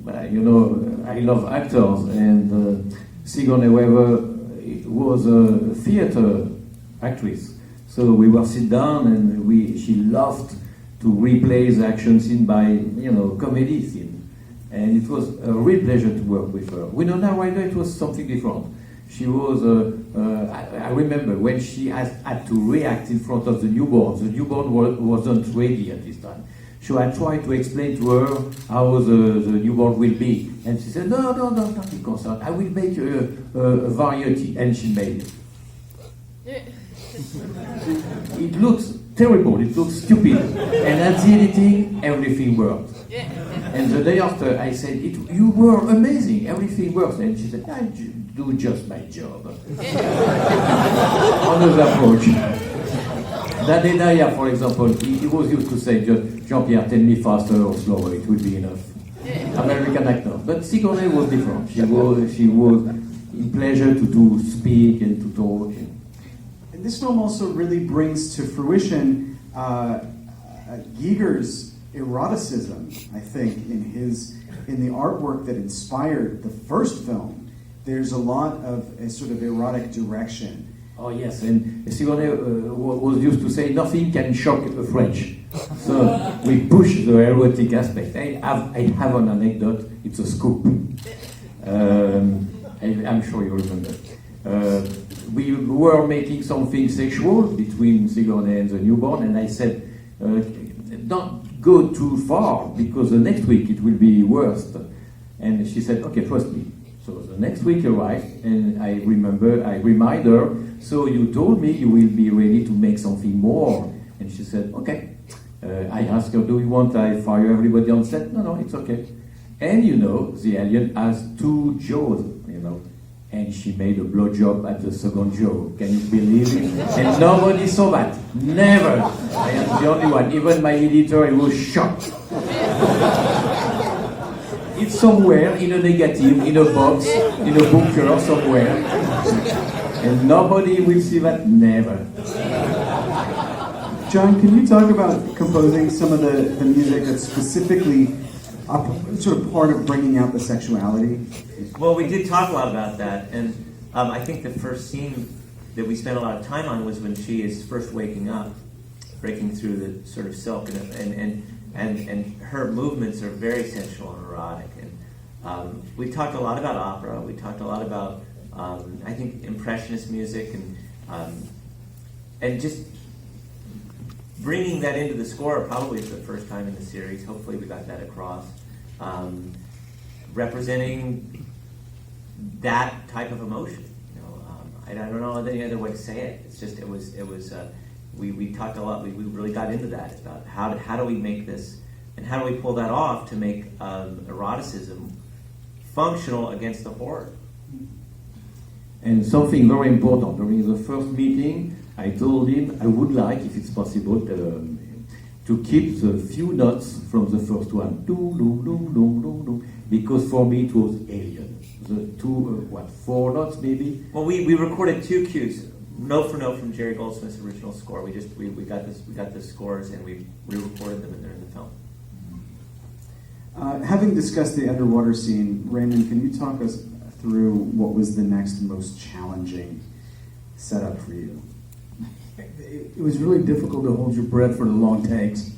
Well, you know, I love actors, and Sigourney Weaver was a theater actress. So we were sit down, and she loved to replay the action scene by, you know, comedy scene. And it was a real pleasure to work with her. With a narrator, it was something different. She was, I remember when she had to react in front of the newborn. The newborn wasn't ready at this time. So I tried to explain to her how the newborn will be. And she said, no, don't be concerned. I will make a variety. And she made it. It looks terrible, it looks stupid. And at the editing, everything worked. And the day after, I said, you were amazing, everything works. And she said, I do just my job. Another approach. Dadedaya, for example, he was used to say, just Jean-Pierre, tell me faster or slower, it will be enough. American actor. But Sigourney was different. She was in pleasure to speak and to talk. And this film also really brings to fruition Giger's eroticism, I think, in the artwork that inspired the first film. There's a lot of a sort of erotic direction. Oh yes, and Sigourney was used to say nothing can shock a French. So we push the erotic aspect. I have an anecdote, it's a scoop. I'm sure you remember. We were making something sexual between Sigourney and the newborn, and I said, don't go too far, because the next week it will be worse. And she said, okay, trust me. So the next week arrived, and I remind her, so you told me you will be ready to make something more. And she said, okay. I asked her, do you want I fire everybody on set? No, it's okay. And you know, the alien has 2 jaws, you know. And she made a blowjob at the second jaw. Can you believe it? And nobody saw that. Never. I am the only one. Even my editor, he was shocked. It's somewhere in a negative, in a box, in a bunker somewhere. And nobody will see that. Never. John, can you talk about composing some of the music that's specifically sort of part of bringing out the sexuality? Well, we did talk a lot about that, and I think the first scene that we spent a lot of time on was when she is first waking up, breaking through the sort of silk, and her movements are very sensual and erotic. And we talked a lot about opera. We talked a lot about, I think, impressionist music, and just bringing that into the score probably for the first time in the series. Hopefully we got that across. Representing that type of emotion. You know, I don't know any other way to say it. It's just we talked a lot. We really got into that. It's about how do we make this, and how do we pull that off to make eroticism functional against the horror. And something very important, during the first meeting, I told him I would like, if it's possible, to keep the few notes from the first one. because for me it was Alien. The two, 4 notes maybe? Well, we recorded 2 cues, note for note from Jerry Goldsmith's original score. We got the scores and we recorded them and they're in the film. Having discussed the underwater scene, Raymond, can you talk us through what was the next most challenging setup for you? It was really difficult to hold your breath for the long takes.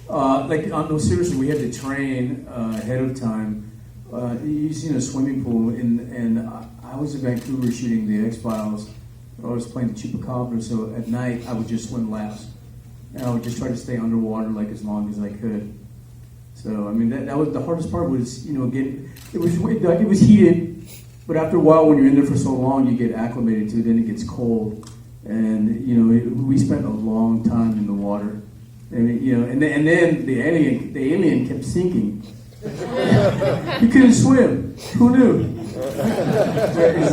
Seriously, we had to train ahead of time. You see in a swimming pool, and I was in Vancouver shooting the X-Files. I was playing the Chupacabra, so at night I would just swim laps. And I would just try to stay underwater like as long as I could. So, I mean, that was the hardest part was, it was heated, but after a while when you're in there for so long, you get acclimated to it, then it gets cold. And, we spent a long time in the water. And then the alien kept sinking. He couldn't swim. Who knew?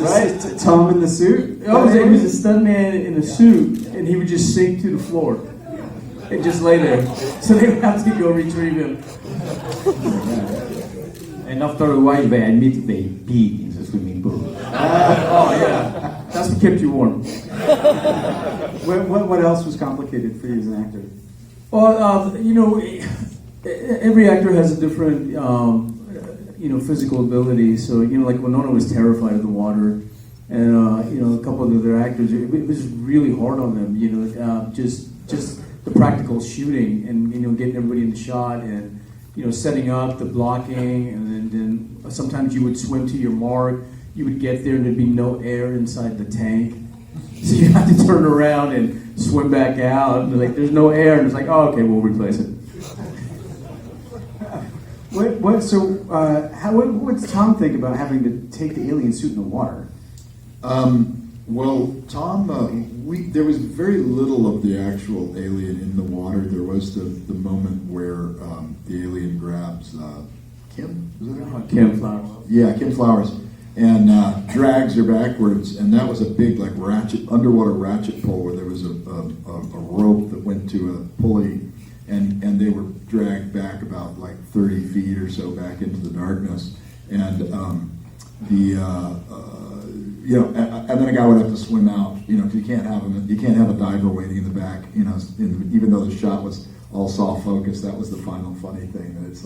Right? Tom in the suit? Oh, he was a stuntman in a suit, and he would just sink to the floor and just lay there. So they would have to go retrieve him. And after a while, they admit they peed in the swimming pool. Yeah. That's what kept you warm. What else was complicated for you as an actor? Well, every actor has a different, physical ability. So, like Winona was terrified of the water, and a couple of the other actors, it was really hard on them. Just the practical shooting and getting everybody in the shot and setting up the blocking, and then sometimes you would swim to your mark. You would get there and there'd be no air inside the tank, so you have to turn around and swim back out. And there's no air, and it's like, oh, okay, we'll replace it. What's Tom think about having to take the alien suit in the water? Well, Tom, there was very little of the actual alien in the water. There was the moment where the alien grabs Kim. Was it her? Kim Flowers. Yeah, Kim Flowers, and drags her backwards. And that was a big underwater ratchet pole where there was a rope that went to a pulley, and they were dragged back about 30 feet or so back into the darkness. And and then a guy would have to swim out, because you can't have a diver waiting in the back, even though the shot was all soft focus. That was the final funny thing, that it's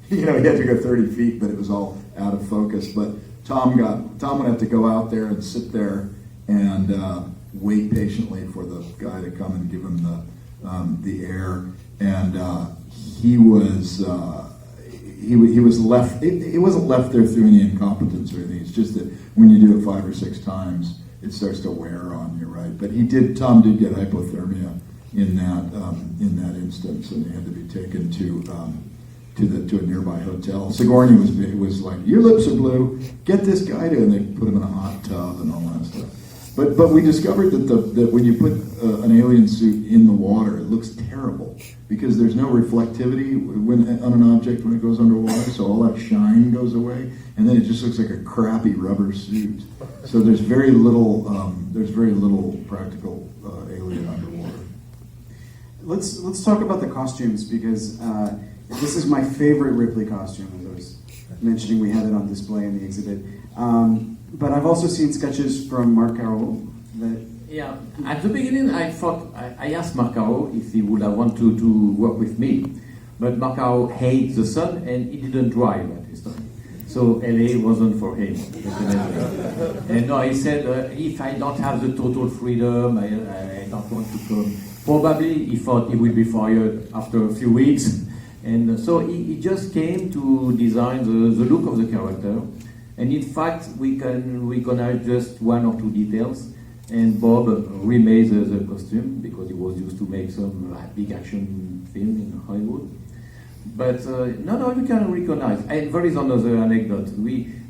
he had to go 30 feet, but it was all out of focus. But Tom would have to go out there and sit there and wait patiently for the guy to come and give him the air, and he was left. It wasn't left there through any incompetence or anything. It's just that when you do it 5 or 6 times, it starts to wear on you, right? But Tom did get hypothermia in that instance, and they had to be taken to a nearby hotel. Sigourney was like, "Your lips are blue. Get this guy to," and they put him in a hot tub and all that stuff. But we discovered that when you put an alien suit in the water, it looks terrible because there's no reflectivity on an object when it goes underwater, so all that shine goes away, and then it just looks like a crappy rubber suit. So there's very little practical alien underwater. Let's talk about the costumes, because this is my favorite Ripley costume. As I was mentioning, we had it on display in the exhibit. But I've also seen sketches from Mark Carroll that... Yeah, at the beginning I thought, I asked Mark Carroll if he would have wanted to work with me, but Mark Carroll hates the sun and he didn't drive at this time. So LA wasn't for him. And no, he said, if I don't have the total freedom, I don't want to come. Probably he thought he would be fired after a few weeks. And so he just came to design the look of the character. And in fact, we can recognize just 1 or 2 details. And Bob remade the costume because he was used to make some big action film in Hollywood. But no, you can recognize. And there is another anecdote.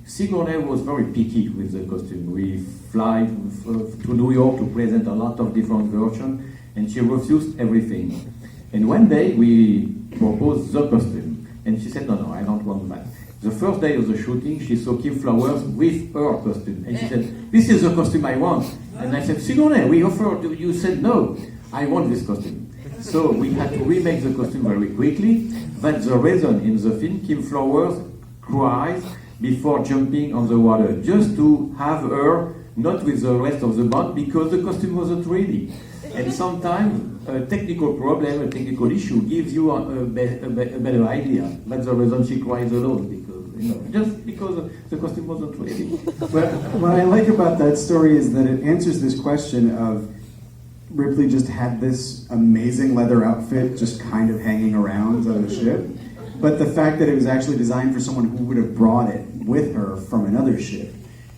Sigourney was very picky with the costume. We fly to New York to present a lot of different versions, and she refused everything. And one day we proposed the costume, and she said, no, I don't want that. The first day of the shooting, she saw Kim Flowers with her costume, and she said, this is the costume I want. And I said, Sigourney, we offered, you said no, I want this costume. So we had to remake the costume very quickly. That's the reason in the film, Kim Flowers cries before jumping on the water, just to have her not with the rest of the band because the costume wasn't ready. And sometimes a technical problem, a technical issue gives you a better idea. That's the reason she cries alone, because just because the costume wasn't ready. But what I like about that story is that it answers this question of Ripley just had this amazing leather outfit just kind of hanging around on the ship. But the fact that it was actually designed for someone who would have brought it with her from another ship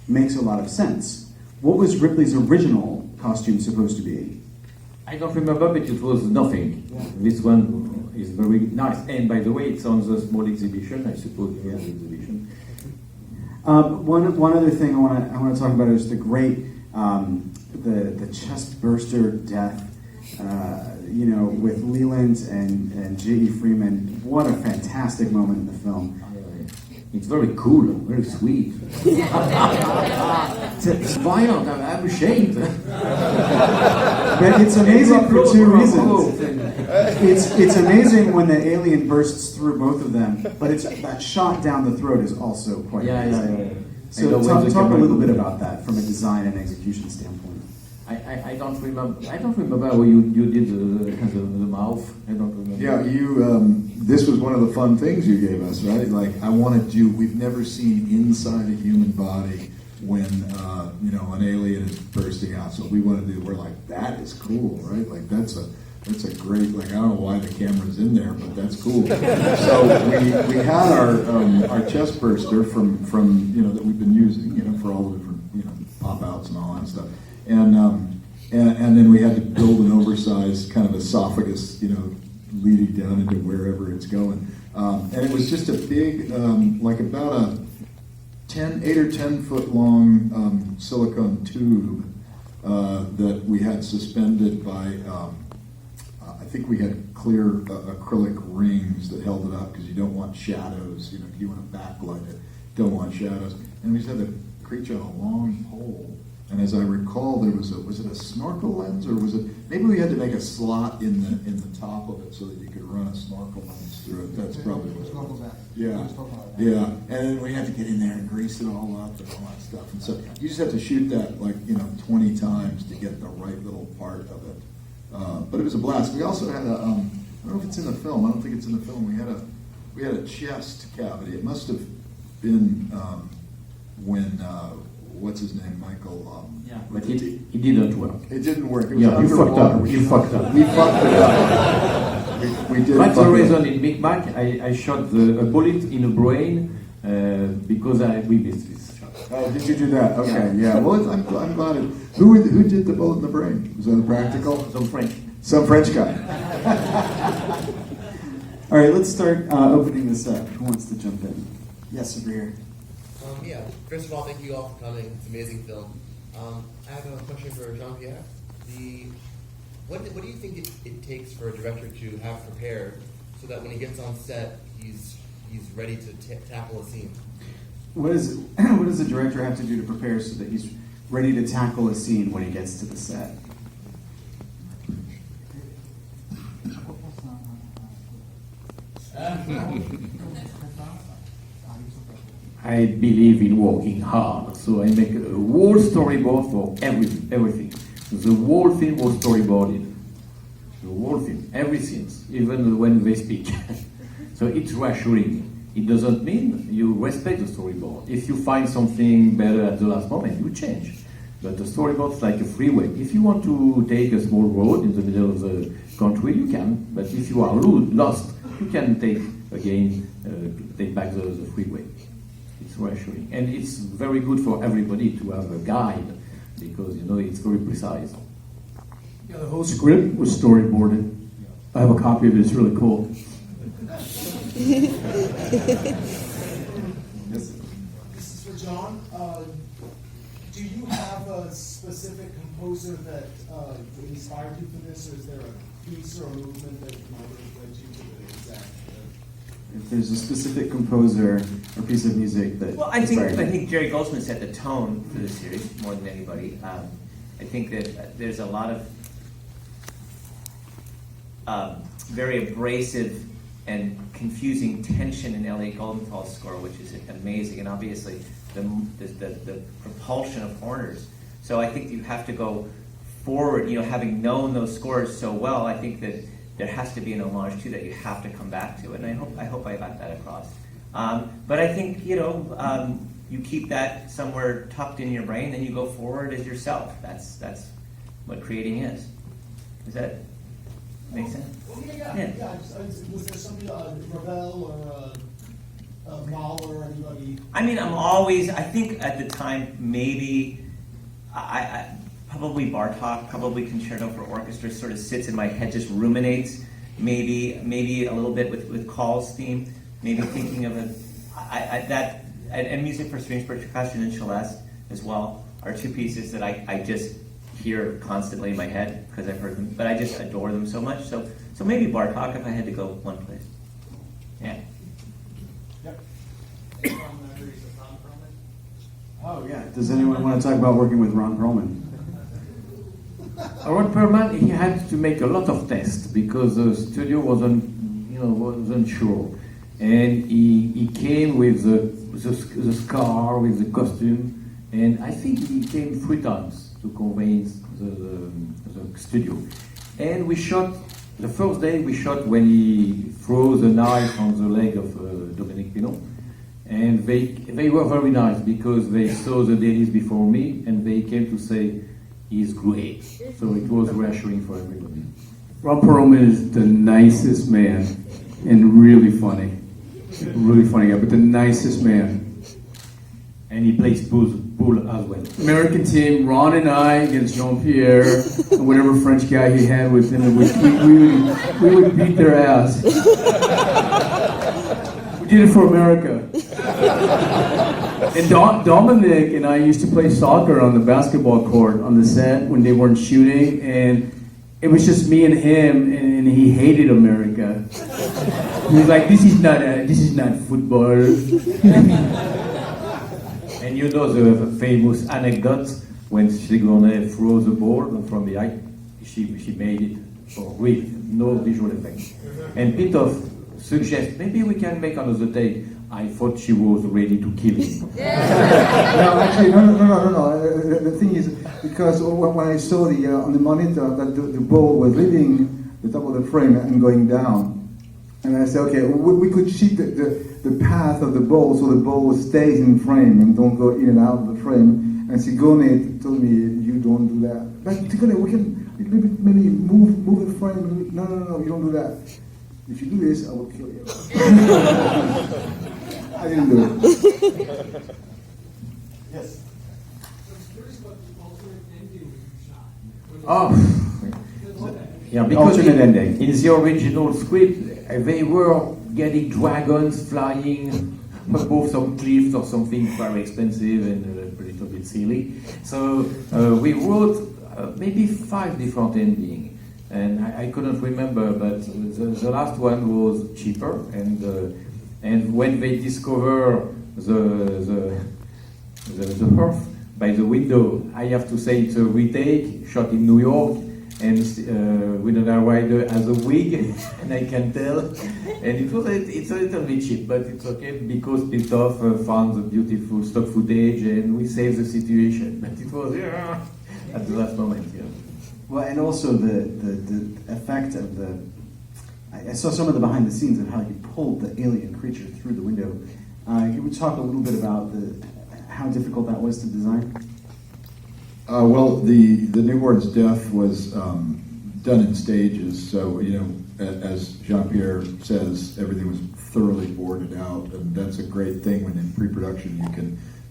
makes a lot of sense. What was Ripley's original costume supposed to be? I don't remember, but it was nothing. Yeah. This one is very nice. And by the way, it's on the small exhibition, I suppose, the exhibition. One other thing I want to talk about is the great the chest burster death. With Leland and J.E. Freeman. What a fantastic moment in the film. It's very cool, very sweet. It's violent, I'm ashamed. But it's amazing for two reasons. It's amazing when the alien bursts through both of them, but it's that shot down the throat is also quite amazing. So talk a little bit about that from a design and execution standpoint. I don't remember how you did the mouth. I don't remember. Yeah, this was one of the fun things you gave us, right? Like, we've never seen inside a human body when, an alien is bursting out. So we're like, that is cool, right? Like, that's a great, like, I don't know why the camera's in there, but that's cool. So we had our chest burster from that we've been using, for all the different, pop-outs and all that stuff. And then we had to build an oversized kind of esophagus, leading down into wherever it's going. And it was just a big, like about a 8 or 10 foot long silicone tube that we had suspended by, I think we had clear acrylic rings that held it up because you don't want shadows, you want to backlight it, don't want shadows. And we just had the creature on a long pole. And as I recall, there was it a snorkel lens, or was it, maybe we had to make a slot in the top of it so that you could run a snorkel lens through it. That's probably what it was. Yeah. And then we had to get in there and grease it all up and all that stuff. And so you just have to shoot that 20 times to get the right little part of it. But it was a blast. We also had I don't know if it's in the film. I don't think it's in the film. We had a chest cavity. It must have been when. What's his name, Michael? But it didn't work. It didn't work. It was you fucked up. You fucked up. We fucked it up. We did. That's the reason in Big Mac I shot a bullet in the brain because we missed this shot. Oh, did you do that? Okay, yeah. Well, I'm glad. Who did the bullet in the brain? Was that a practical? Some French guy. All right, let's start opening this up. Who wants to jump in? Yes, over here. First of all, thank you all for coming. It's an amazing film. I have a question for Jean-Pierre. What do you think it takes for a director to have prepared so that when he gets on set, he's ready to tackle a scene? What does a director have to do to prepare so that he's ready to tackle a scene when he gets to the set? I believe in working hard, so I make a whole storyboard for everything. The whole film was storyboarded. The whole film, every scene, even when they speak. So it's reassuring. It doesn't mean you respect the storyboard. If you find something better at the last moment, you change. But the storyboard's like a freeway. If you want to take a small road in the middle of the country, you can. But if you are lost, you can take back the freeway. It's reassuring. And it's very good for everybody to have a guide because, it's very precise. Yeah, the whole script was storyboarded. I have a copy of it. It's really cool. This is for John. Do you have a specific composer that inspired you for this, or is there a piece or a movement that might have led you to the exact? If there's a specific composer or piece of music that... Well, I think Jerry Goldsmith set the tone for the series more than anybody. I think that there's a lot of very abrasive and confusing tension in Elliot Goldenthal's score, which is amazing, and obviously the propulsion of Horner's. So I think you have to go forward, having known those scores so well. I think that there has to be an homage to that you have to come back to it, and I hope I got that across. But I think you keep that somewhere tucked in your brain, and you go forward as yourself. That's what creating is. Does that make sense? Yeah. Was there somebody, Ravel or Mahler or anybody? I mean, I think at the time, maybe, I probably Bartok, probably Concerto for Orchestra sort of sits in my head, just ruminates, maybe a little bit with Call's theme, maybe thinking of it, and Music for Strange Percussion and Celeste as well are two pieces that I just hear constantly in my head because I've heard them, but I just adore them so much. So maybe Bartok if I had to go one place. Yeah. Yep. Oh yeah. Does anyone want to talk about working with Ron Perlman? Ron Perlman, he had to make a lot of tests because the studio wasn't sure, and he came with the scar, with the costume, and I think he came 3 times to convince the studio. And we shot, the first day we shot when he threw the knife on the leg of Dominique Pinon. And they were very nice because they saw the dailies before me and they came to say, he's great. So it was reassuring for everybody. Ron Perlman is the nicest man and really funny. Really funny guy, but the nicest man. And he plays pool as well. American team, Ron and I against Jean-Pierre and whatever French guy he had with him, and we would beat their ass. We did it for America. And Dominique and I used to play soccer on the basketball court on the set when they weren't shooting, and it was just me and him, and he hated America. He was like, "This is not football." And you know the famous anecdote when Sigourney threw the ball from the height, she made it with no visual effects. And Pitof suggests maybe we can make another take. I thought she was ready to kill him. No, actually, no. The thing is, because when I saw on the monitor that the ball was leaving the top of the frame and going down, and I said, okay, we could cheat the path of the ball so the ball stays in frame and don't go in and out of the frame. And Sigourney told me, you don't do that. But Sigourney, we can maybe move the frame. No, you don't do that. If you do this, I will kill you. I didn't do it. Yes. Yeah, because alternate ending. In the original script, they were getting dragons flying above some cliffs or something very expensive and a little bit silly. So we wrote maybe 5 different endings. And I couldn't remember, but the last one was cheaper. And when they discover the earth by the window, I have to say it's a retake shot in New York, and Winona Ryder has a wig, and I can tell. And it's a little bit cheap, but it's okay because Pitof found the beautiful stock footage, and we saved the situation. But it was at the last moment. Yeah. Well, and also the effect of I saw some of the behind the scenes of how you pulled the alien creature through the window. Can we talk a little bit about how difficult that was to design? Well, the newborn's death was done in stages. So, as Jean-Pierre says, everything was thoroughly boarded out, and that's a great thing when in pre-production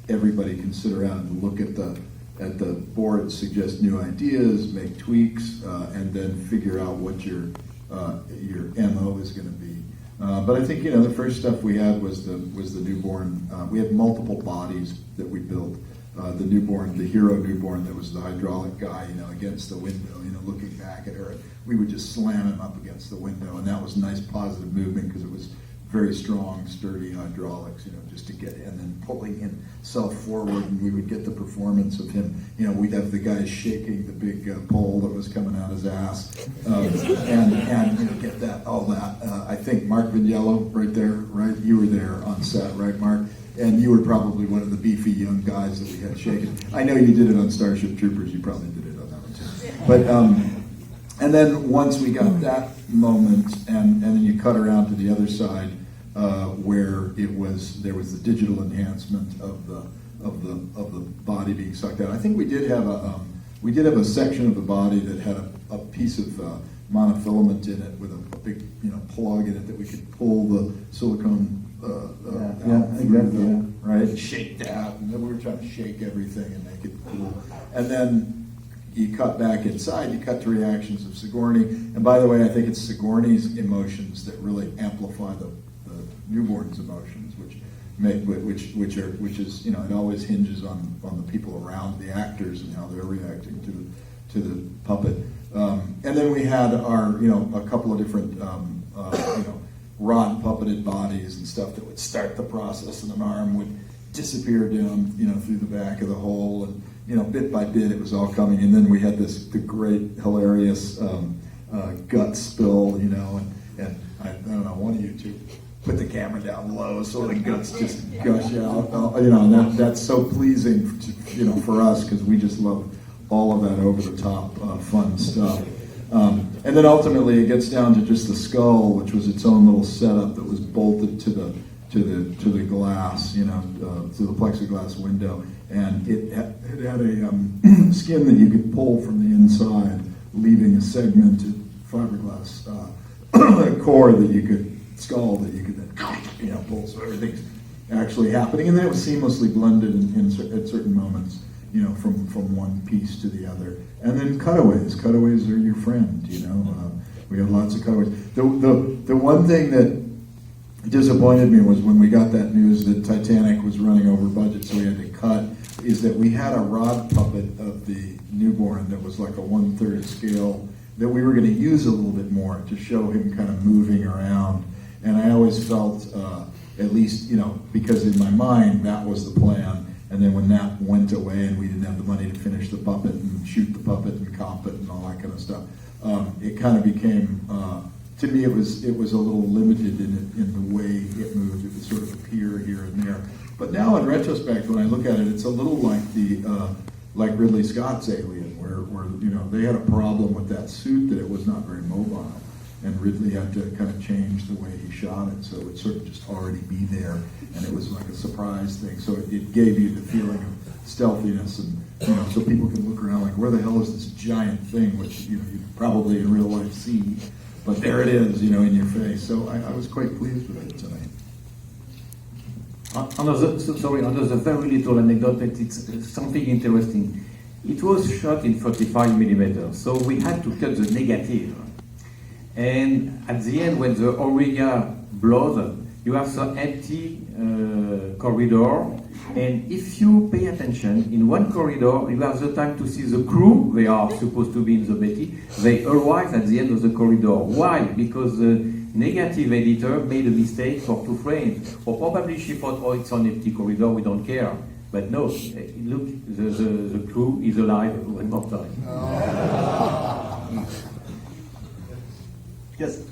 everybody can sit around and look at the board, suggest new ideas, make tweaks, and then figure out what your MO is going to be. But I think the first stuff we had was the newborn. We had multiple bodies that we built. The newborn, the hero newborn, that was the hydraulic guy, against the window, looking back at her. We would just slam him up against the window, and that was nice positive movement because it was very strong, sturdy hydraulics, just to get, and then pulling himself forward, and we would get the performance of him. We'd have the guy shaking the big pole that was coming out his ass, and get that, all that. I think Mark Vignello, right there, right? You were there on set, right, Mark? And you were probably one of the beefy young guys that we had shaking. I know you did it on Starship Troopers. You probably did it on that one too. But and then once we got that moment, and then you cut around to the other side, where there was the digital enhancement of the body being sucked out. I think we did have a section of the body that had a piece of monofilament in it with a big plug in it that we could pull the silicone exactly. Right, shake that, and then we were trying to shake everything and make it cool. And then you cut back inside, you cut to reactions of Sigourney. And by the way, I think it's Sigourney's emotions that really amplify the newborn's emotions, which is it always hinges on the people around the actors and how they're reacting to the puppet. And then we had our a couple of different rod puppeted bodies and stuff that would start the process, and an arm would disappear down through the back of the hole, and bit by bit it was all coming. And then we had the great hilarious gut spill, and I don't know, one of you two put the camera down low so the guts just gush out, and that's so pleasing for us, because we just love all of that over the top fun stuff. And then ultimately it gets down to just the skull, which was its own little setup that was bolted to the glass, to the plexiglass window, and it had a skin that you could pull from the inside, leaving a segmented fiberglass core skull that you could then pull. So everything's actually happening, and then it was seamlessly blended at certain moments, from one piece to the other. And then cutaways. Cutaways are your friend, we had lots of cutaways. The one thing that disappointed me was when we got that news that Titanic was running over budget, so we had to cut, is that we had a rod puppet of the newborn that was like a 1/3 scale that we were going to use a little bit more to show him kind of moving around. And I always felt, at least, because in my mind that was the plan. And then when that went away and we didn't have the money to finish the puppet and shoot the puppet and comp it and all that kind of stuff, it kind of became, to me, it was a little limited in the way it moved. It would sort of appear here and there. But now in retrospect, when I look at it, it's a little like like Ridley Scott's Alien, where they had a problem with that suit, that it was not very mobile. And Ridley had to kind of change the way he shot it, so it would sort of just already be there, and it was like a surprise thing. So it gave you the feeling of stealthiness, and so people can look around like, where the hell is this giant thing, which you probably in real life see, but there it is, in your face. So I was quite pleased with it tonight. Another very little anecdote, that it's something interesting. It was shot in 35mm, so we had to cut the negative. And at the end, when the auriga blows, you have some empty corridor, and if you pay attention, in one corridor, you have the time to see the crew. They are supposed to be in the Betty. They arrive at the end of the corridor. Why? Because the negative editor made a mistake for 2 frames. Or probably she thought, oh, it's an empty corridor, we don't care. But no, look, the crew is alive one more time. Yes.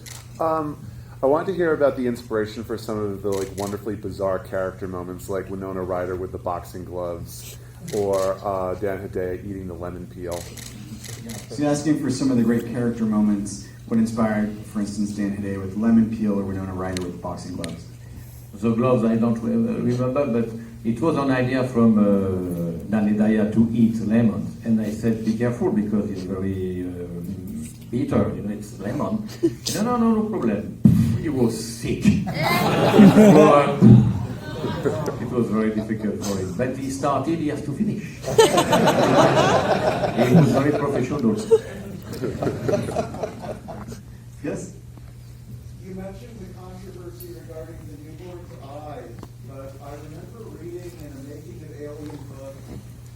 I wanted to hear about the inspiration for some of the wonderfully bizarre character moments, like Winona Ryder with the boxing gloves, or Dan Hedaya eating the lemon peel. So you're asking for some of the great character moments. What inspired, for instance, Dan Hedaya with lemon peel, or Winona Ryder with boxing gloves? The gloves I don't remember, but it was an idea from Dan Hedaya to eat lemons, and I said, be careful because it's very bitter, it's lemon. No problem. He was sick. So, it was very difficult for him. But he started, he has to finish. He was very professional. Yes? You mentioned the controversy regarding the newborn's eyes, but I remember reading in a Making of Alien book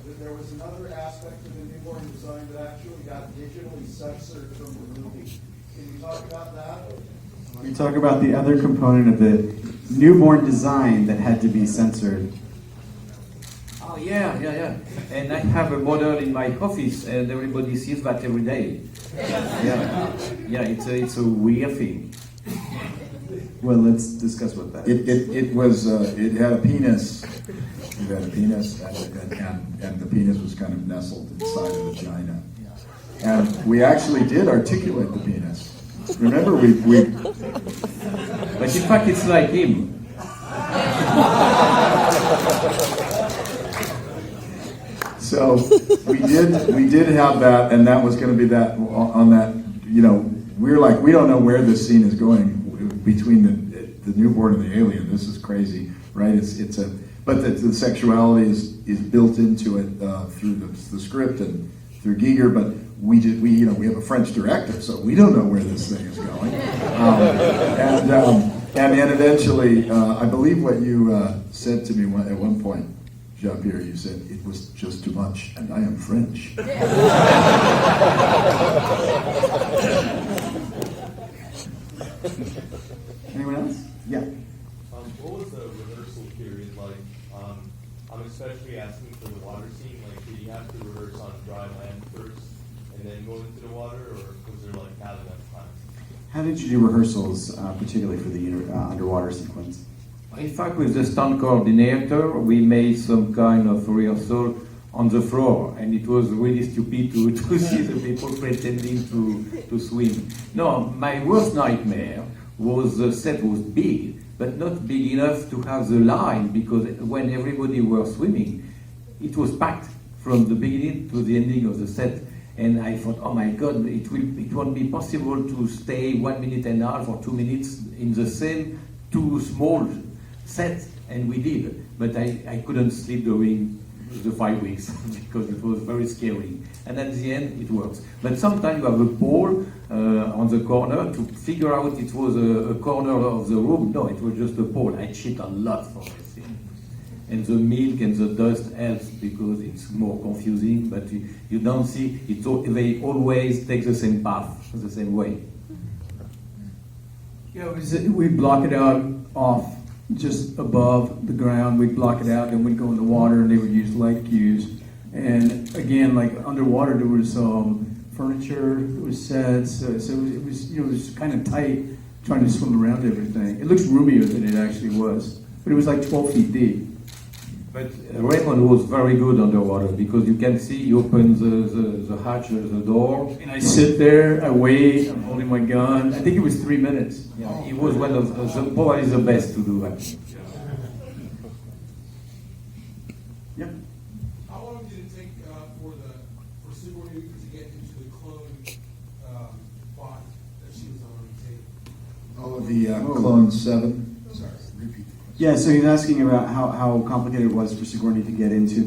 that there was another aspect of the newborn design that actually got digitally censored from the movie. Can you talk about that? We talk about the other component of the newborn design that had to be censored. Oh yeah. And I have a model in my office, and everybody sees that every day. Yeah. It's a weird thing. Well, let's discuss what that is. It had a penis. It had a penis, and the penis was kind of nestled inside the vagina. And we actually did articulate the penis. Remember, we But in fact, it's like him. So we did have that, and that was going to be that on that. We're like, we don't know where this scene is going between the newborn and the alien. This is crazy, right? But the sexuality is built into it through the script and through Giger. But we have a French director, so we don't know where this thing is going. And eventually, I believe what you said to me at one point, Jean-Pierre, you said it was just too much, and I am French. Anyone else? Yeah. What was the rehearsal period like? I'm especially asking for the water scene. Like, did you have to rehearse on dry land first and then go into the water, or was there like not enough time? How did you do rehearsals, particularly for the underwater sequence? In fact, with the stunt coordinator, we made some kind of rehearsal on the floor, and it was really stupid to see the people pretending to swim. No, my worst nightmare was the set was big, but not big enough to have the line, because when everybody was swimming, it was packed from the beginning to the ending of the set. And I thought, oh my God, it won't be possible to stay 1 minute and a half or 2 minutes in the same two small sets, and we did. But I couldn't sleep during the 5 weeks because it was very scary. And at the end, it works. But sometimes you have a pole on the corner to figure out it was a corner of the room. No, it was just a pole. I cheat a lot for this thing. And the milk and the dust helps because it's more confusing, but you don't see it. They always take the same path, the same way. Yeah, we block it out off just above the ground. We'd block it out, and we'd go in the water, and they would use light cues. And again, like underwater, there was furniture, there was sets, so it was kind of tight trying to swim around everything. It looks roomier than it actually was, but it was like 12 feet deep. But Raymond was very good underwater because you can see, he opens the hatch, the door. And I sit there, I wait, I'm holding my gun. I think it was 3 minutes. Yeah, he was one of probably the best to do that. Yep. How long did it take for Sigourney to get into the clone body that she was on tape? Clone 7. Sorry, repeat. Yeah, so he's asking about how complicated it was for Sigourney to get into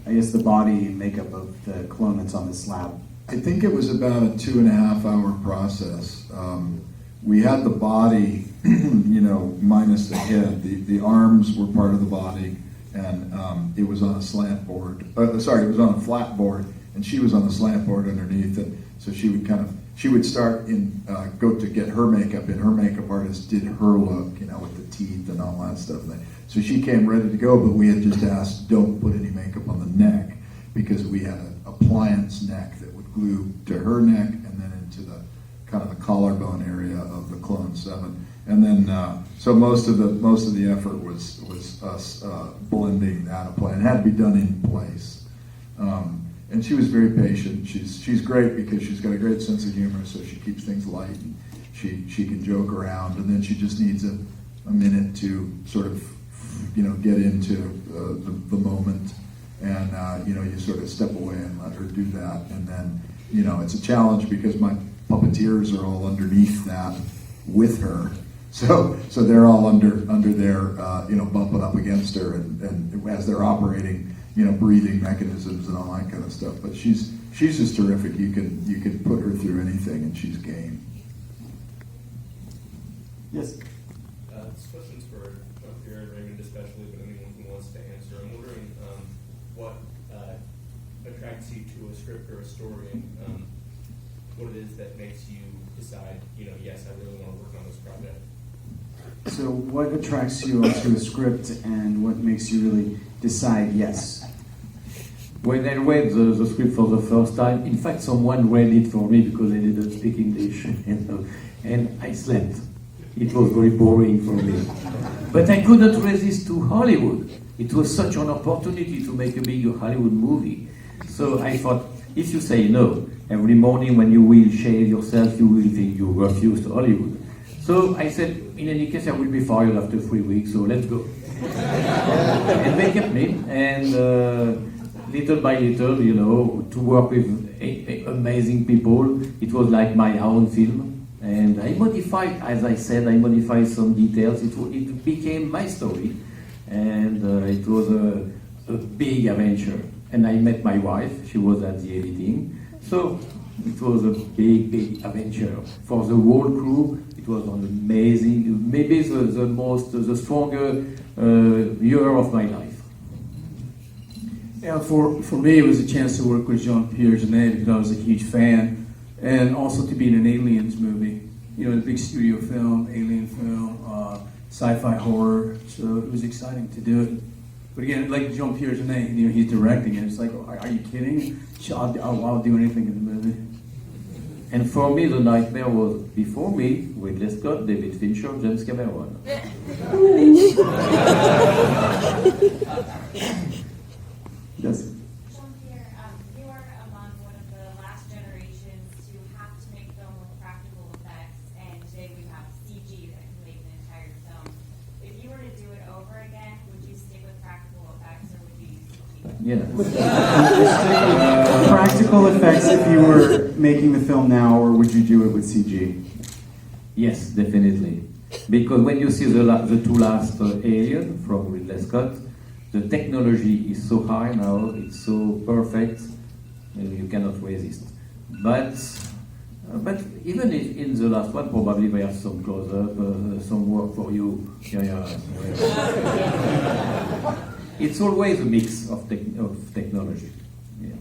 the body and makeup of the clone that's on the slab. I think it was about a 2.5 hour process. We had the body, minus the head. The arms were part of the body, and it was on a slant board. It was on a flat board, and she was on the slant board underneath it. So she would start go to get her makeup, and her makeup artist did her look, with the teeth and all that stuff. So she came ready to go, but we had just asked, don't put any makeup on the neck, because we had an appliance neck that would glue to her neck and then into the kind of the collarbone area of the Clone 7. And then, so most of the effort was us blending that appliance. It had to be done in place. And she was very patient. She's great because she's got a great sense of humor, so she keeps things light and she can joke around. And then she just needs a minute to sort of, get into the moment. And you sort of step away and let her do that. And then, it's a challenge because my puppeteers are all underneath that with her. So they're all under there, bumping up against her, and as they're operating, breathing mechanisms and all that kind of stuff. But she's just terrific. You can put her through anything, and she's game. Yes. This question's for Jean-Pierre and Raymond especially, but anyone who wants to answer. I'm wondering what attracts you to a script or a story, and what it is that makes you decide, yes, I really want to work on this project. So what attracts you to a script and what makes you really decide yes? When I read the script for the first time, in fact, someone read it for me because I didn't speak English, and I slept. It was very boring for me. But I couldn't resist to Hollywood. It was such an opportunity to make a big Hollywood movie. So I thought, if you say no, every morning when you will shave yourself, you will think you refused Hollywood. So I said, in any case, I will be fired after 3 weeks, so let's go. And they kept me, and little by little, to work with amazing people, it was like my own film. And I modified, as I said, some details. It became my story, and it was a big adventure. And I met my wife, she was at the editing. So it was a big, big adventure. For the whole crew, it was an amazing, maybe the stronger year of my life. Yeah, for me, it was a chance to work with Jean-Pierre Jeunet because I was a huge fan. And also to be in an Aliens movie, the big studio film, alien film, sci-fi horror. So it was exciting to do it. But again, like Jean-Pierre Jeunet, he's directing it. It's like, are you kidding? I'll do anything in the movie. And for me, the nightmare was before me, Ridley Scott, David Fincher, James Cameron. Yes. Jean-Pierre, you are among one of the last generations to have to make film with practical effects, and today we have CG that can make an entire film. If you were to do it over again, would you stick with practical effects or would you use CG? Yeah. Practical effects if you were making the film now, or would you do it with CG? Yes, definitely. Because when you see the two last Alien from Ridley Scott, the technology is so high now, it's so perfect, you cannot resist. But even if in the last one, probably they have some close-up, some work for you. Yeah. It's always a mix of technology. Yeah.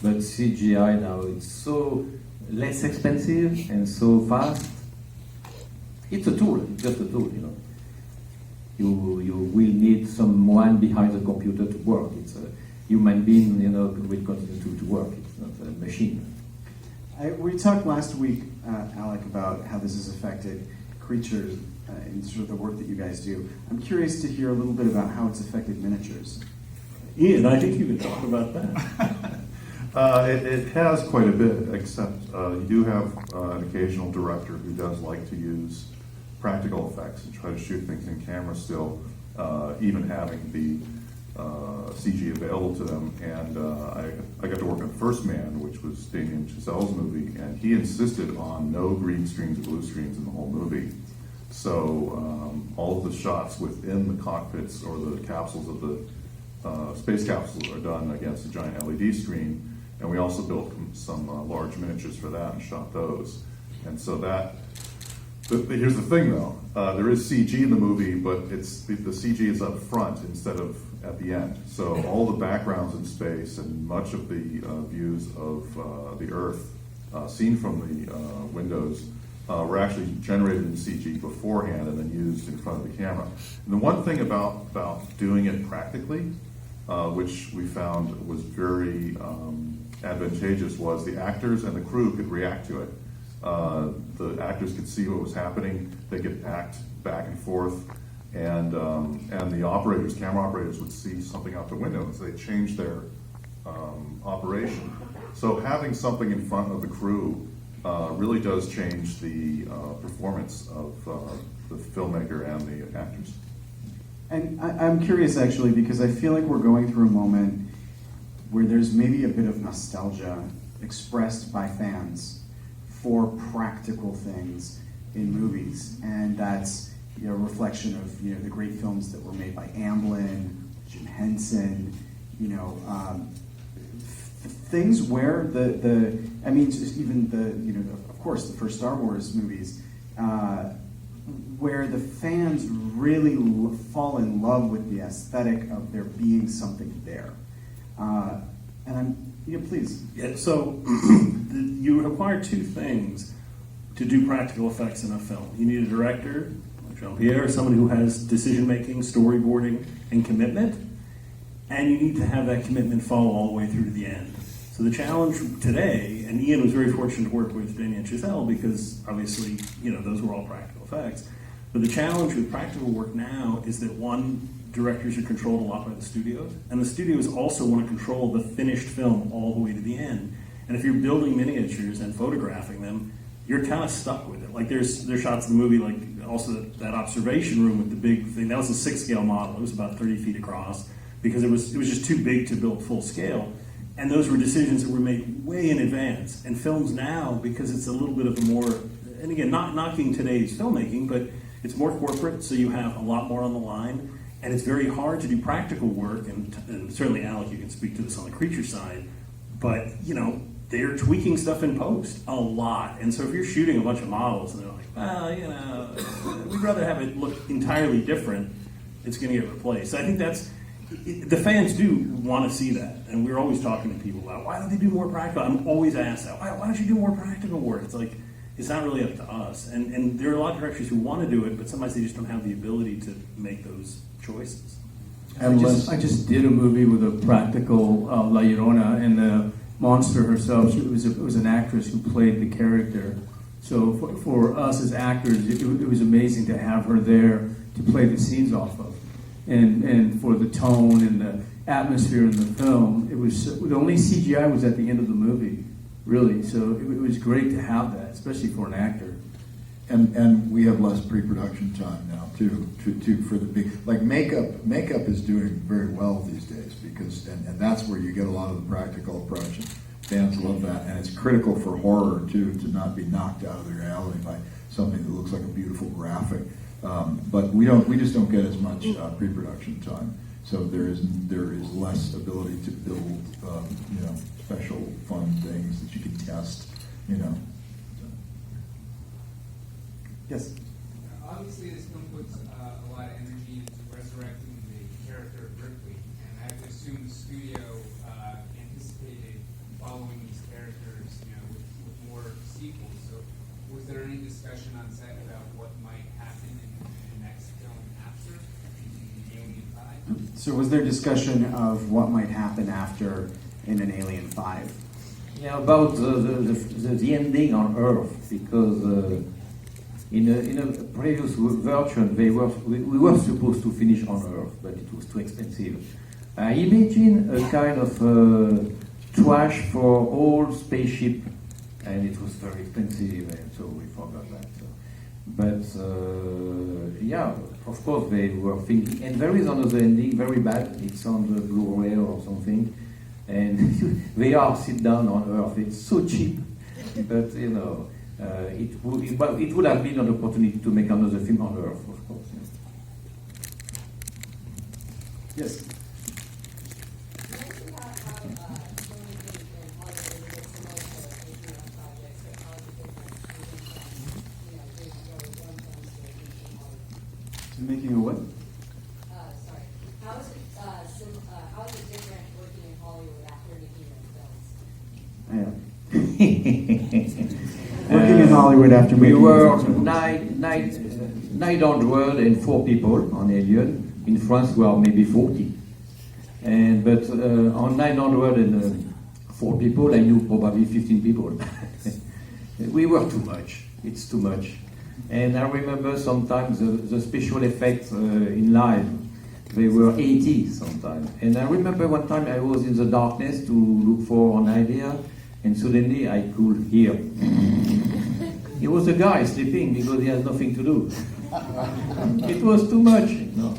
But CGI now, it's so less expensive and so fast. It's a tool, just a tool, You will need someone behind the computer to work. It's a human being, will continue to work. It's not a machine. We talked last week, Alec, about how this has affected creatures in sort of the work that you guys do. I'm curious to hear a little bit about how it's affected miniatures. Ian, I think you can talk about that. It has quite a bit, except you do have an occasional director who does like to use practical effects and try to shoot things in camera still, even having the CG available to them. And I got to work on First Man, which was Damien Chazelle's movie, and he insisted on no green screens or blue screens in the whole movie. So all of the shots within the cockpits or the capsules of the space capsules are done against a giant LED screen, and we also built some large miniatures for that and shot those. And so that. But here's the thing, though. There is CG in the movie, but the CG is up front instead of at the end. So all the backgrounds in space and much of the views of the Earth seen from the windows were actually generated in CG beforehand and then used in front of the camera. And the one thing about doing it practically, which we found was very advantageous, was the actors and the crew could react to it. The actors could see what was happening, they could act back and forth, and the operators, camera operators, would see something out the window, so they changed their operation. So having something in front of the crew really does change the performance of the filmmaker and the actors. And I'm curious, actually, because I feel like we're going through a moment where there's maybe a bit of nostalgia expressed by fans for practical things in movies, and that's a reflection of the great films that were made by Amblin, Jim Henson, things where of course the first Star Wars movies, where the fans really fall in love with the aesthetic of there being something there. And I'm, please. Yeah, so you require two things to do practical effects in a film. You need a director, like Jean-Pierre, somebody who has decision-making, storyboarding, and commitment, and you need to have that commitment follow all the way through to the end. So the challenge today, and Ian was very fortunate to work with Damien Chazelle because obviously, those were all practical effects. But the challenge with practical work now is that one, directors are controlled a lot by the studios, and the studios also want to control the finished film all the way to the end. And if you're building miniatures and photographing them, you're kind of stuck with it. Like there's shots in the movie, like also that observation room with the big thing. That was a 6-scale model. It was about 30 feet across because it was just too big to build full scale. And those were decisions that were made way in advance. And films now, because it's a little bit of a more, and again, not knocking today's filmmaking, but it's more corporate, so you have a lot more on the line. And it's very hard to do practical work, and certainly, Alec, you can speak to this on the creature side, but, they're tweaking stuff in post a lot. And so if you're shooting a bunch of models and they're like, well, we'd rather have it look entirely different, it's going to get replaced. So I think the fans do want to see that. And we're always talking to people about, why don't they do more practical? I'm always asked that, why don't you do more practical work? It's like, it's not really up to us. And there are a lot of directors who want to do it, but sometimes they just don't have the ability to make those choices. I just did a movie with a practical La Llorona, and the monster herself, it was an actress who played the character. So for us as actors, it was amazing to have her there to play the scenes off of. And for the tone and the atmosphere in the film, it was the only CGI was at the end of the movie, really. So it was great to have that, especially for an actor. And we have less pre-production time now too for the big, like makeup is doing very well these days because and that's where you get a lot of the practical approach. And fans love that, and it's critical for horror too to not be knocked out of the reality by something that looks like a beautiful graphic. But we just don't get as much pre-production time, so there is less ability to build special fun things that you can test. Yes. Obviously, this film puts a lot of energy into resurrecting the character of Ripley, and I have to assume the studio anticipated following these characters, with more sequels. So, was there any discussion on set about what might happen in the next film after Alien 5? So, was there discussion of what might happen after in an Alien 5? Yeah, about the ending on Earth, because. In a previous version, we were supposed to finish on Earth, but it was too expensive. I imagine a kind of trash for all spaceship, and it was very expensive, and so we forgot that. But yeah, of course they were thinking, and there is another ending, very bad. It's on the Blu-ray or something, and they are sit down on Earth. It's so cheap, but it would have been an opportunity to make another film on Earth, of course. Yes. Making a what? Sorry. How is it different working in Hollywood after making films? Working in Hollywood after we making were films. 904 people on Alien. In France, we are maybe 40. But on 904 people, I knew probably 15 people. We were too much. It's too much. And I remember sometimes the special effects in live, they were 80 sometimes. And I remember one time I was in the darkness to look for an idea, and suddenly I could hear. He was a guy sleeping because he has nothing to do. It was too much. No.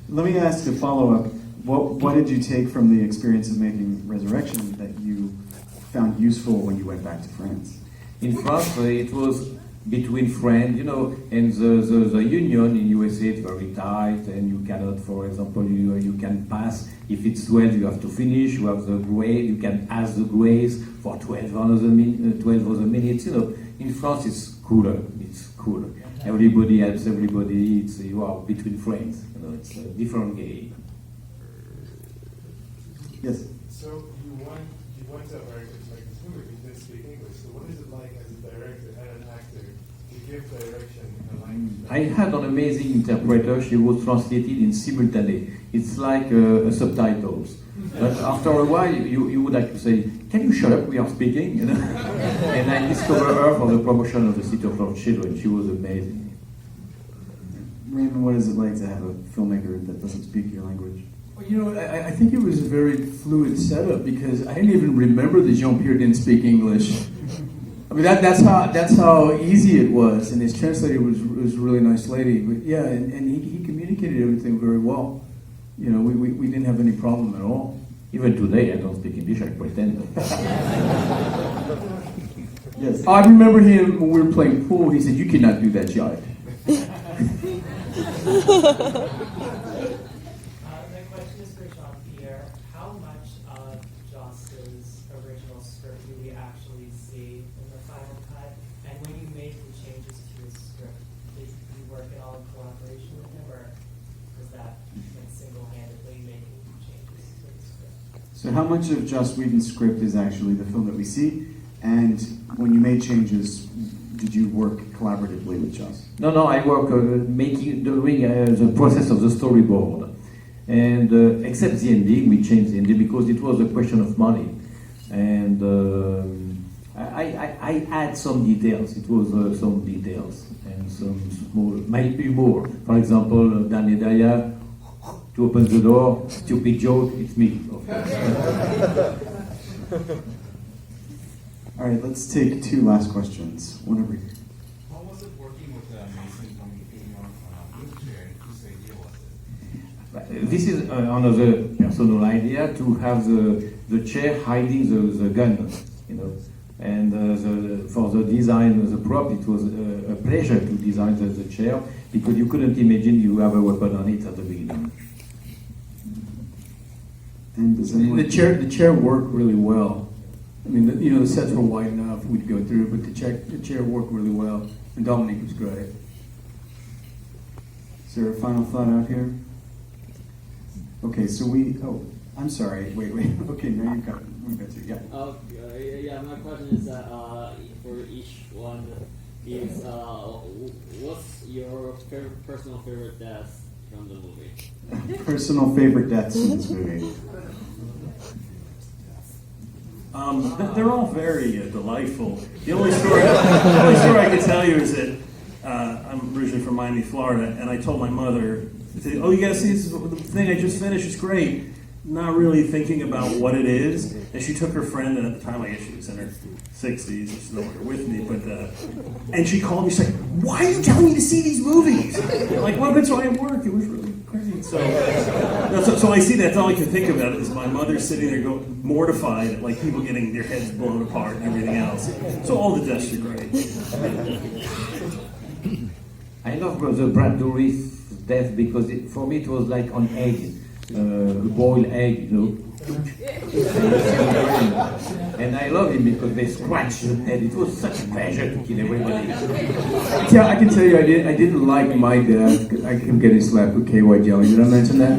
Let me ask a follow-up. What did you take from the experience of making Resurrection that you found useful when you went back to France? In France, it was between friends, and the union in USA is very tight, and you cannot, for example, you can pass, if it's 12, you have to finish, you have the grade, you can ask the grades for 12 other minutes, In France, it's cooler, Everybody helps everybody, you are between friends, it's a different game. Yes? So you went to America to make this movie. We've been speaking I had an amazing interpreter. She was translated in simultaneous. It's like subtitles. But after a while, you would like to say, "Can you shut up? We are speaking." You know. And I discovered her for the promotion of the City of Lost Children. She was amazing. Raymond, what is it like to have a filmmaker that doesn't speak your language? Well, you know, I think it was a very fluid setup because I didn't even remember that Jean-Pierre didn't speak English. I mean, that's how easy it was, and his translator was a really nice lady. But yeah, and he communicated everything very well. You know, we didn't have any problem at all. Even today, I don't speak English. I pretend. Yes. I remember him when we were playing pool. He said, "You cannot do that, John." My question is for Jean-Pierre. How much of Joss's original script do we actually see in the final cut? And when you made the changes to his script, did you work it all in collaboration with him, or was that single-handedly making changes to the script? So how much of Joss Whedon's script is actually the film that we see? And when you made changes, did you work collaboratively with Joss? No, I work doing the process of the storyboard. And except the ending, we changed the ending because it was a question of money. And I add some details. It was some details and some small, maybe more. For example, Dan Hedaya, to open the door, stupid joke, it's me. All right, let's take two last questions. One over here. How was it working with Mason communicating on wheelchair? Whose idea was it? This is another personal idea to have the chair hiding the gun, you know. And for the design, the prop, it was a pleasure to design the chair because you couldn't imagine you have a weapon on it at the beginning. And the chair worked really well. I mean, the sets were wide enough we'd go through, but the chair worked really well, and Dominique was great. Is there a final thought out here? Okay, so I'm sorry. Wait. Okay, now we've got to. Yeah. Yeah. My question is that for each one is what's your personal favorite death from the movie? Personal favorite deaths in this movie. They're all very delightful. The only story I can tell you is that I'm originally from Miami, Florida, and I told my mother, "Oh, you gotta see this thing I just finished. It's great." Not really thinking about what it is, and she took her friend, and at the time I guess she was in her 60s. She's no longer with me, but and she called me. She's like, "Why are you telling me to see these movies?" I'm like, well, that's why I work. It was really great. So I see that's all I can think about is my mother sitting there mortified at like people getting their heads blown apart and everything else. So all the deaths are great. I love the Brad Dourif's death because for me it was like an egg, a boiled egg, you know. And I love him because they scratched the head. It was such a pleasure to kill everybody. Yeah, I can tell you, I didn't like my death. I kept getting slapped with KY jelly. Did I mention that?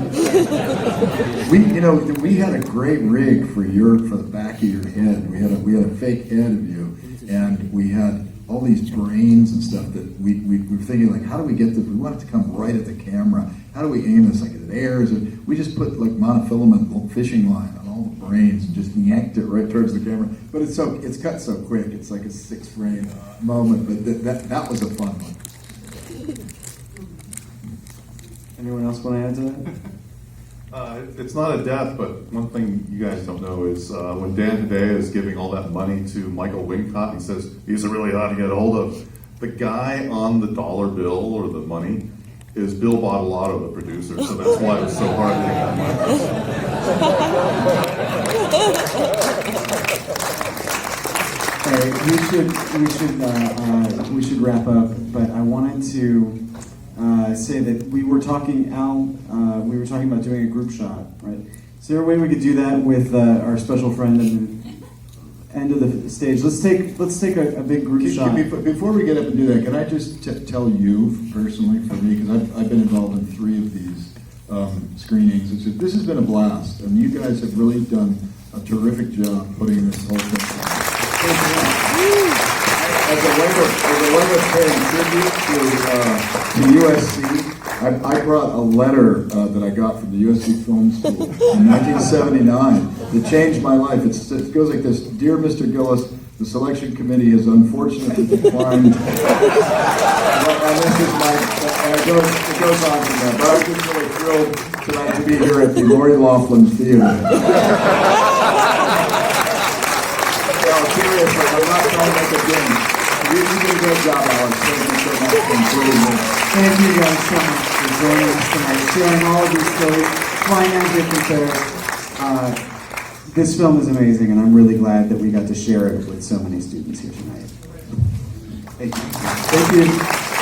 We had a great rig for the back of your head. We had a fake head of you, and we had all these brains and stuff that we were thinking like, how do we get this? We want it to come right at the camera. How do we aim this? Like it airs. We just put like monofilament fishing line on all the brains and just yanked it right towards the camera. But it's cut so quick. It's like a 6-frame moment. But that was a fun one. Anyone else want to add to that? It's not a death, but one thing you guys don't know is when Dan Hedaya is giving all that money to Michael Wincott, he says, "These are really hard to get a hold of." The guy on the dollar bill or the money is Bill Bottolato, the producer, so that's why it was so hard to get that money. We should wrap up, but I wanted to say that we were talking about doing a group shot, right? Is there a way we could do that with our special friend in the end of the stage? Let's take a big group shot. Before we get up and do that, can I just tell you personally, for me, because I've been involved in 3 of these screenings. This has been a blast, and you guys have really done a terrific job putting this whole thing together. As a way of paying tribute to USC, I brought a letter that I got from the USC Film School in 1979 that changed my life. It goes like this: Dear Mr. Gillis, the selection committee has unfortunately declined. And this is it goes on from that. But I'm just really thrilled tonight to be here at the Lori Laughlin Theater. Seriously, I'm not trying to make a game. You did a great job, Alex. Thank you so much for including me. Thank you guys so much for joining us tonight, sharing all of these stories, flying out here from Paris. This film is amazing, and I'm really glad that we got to share it with so many students here tonight. Thank you. Thank you.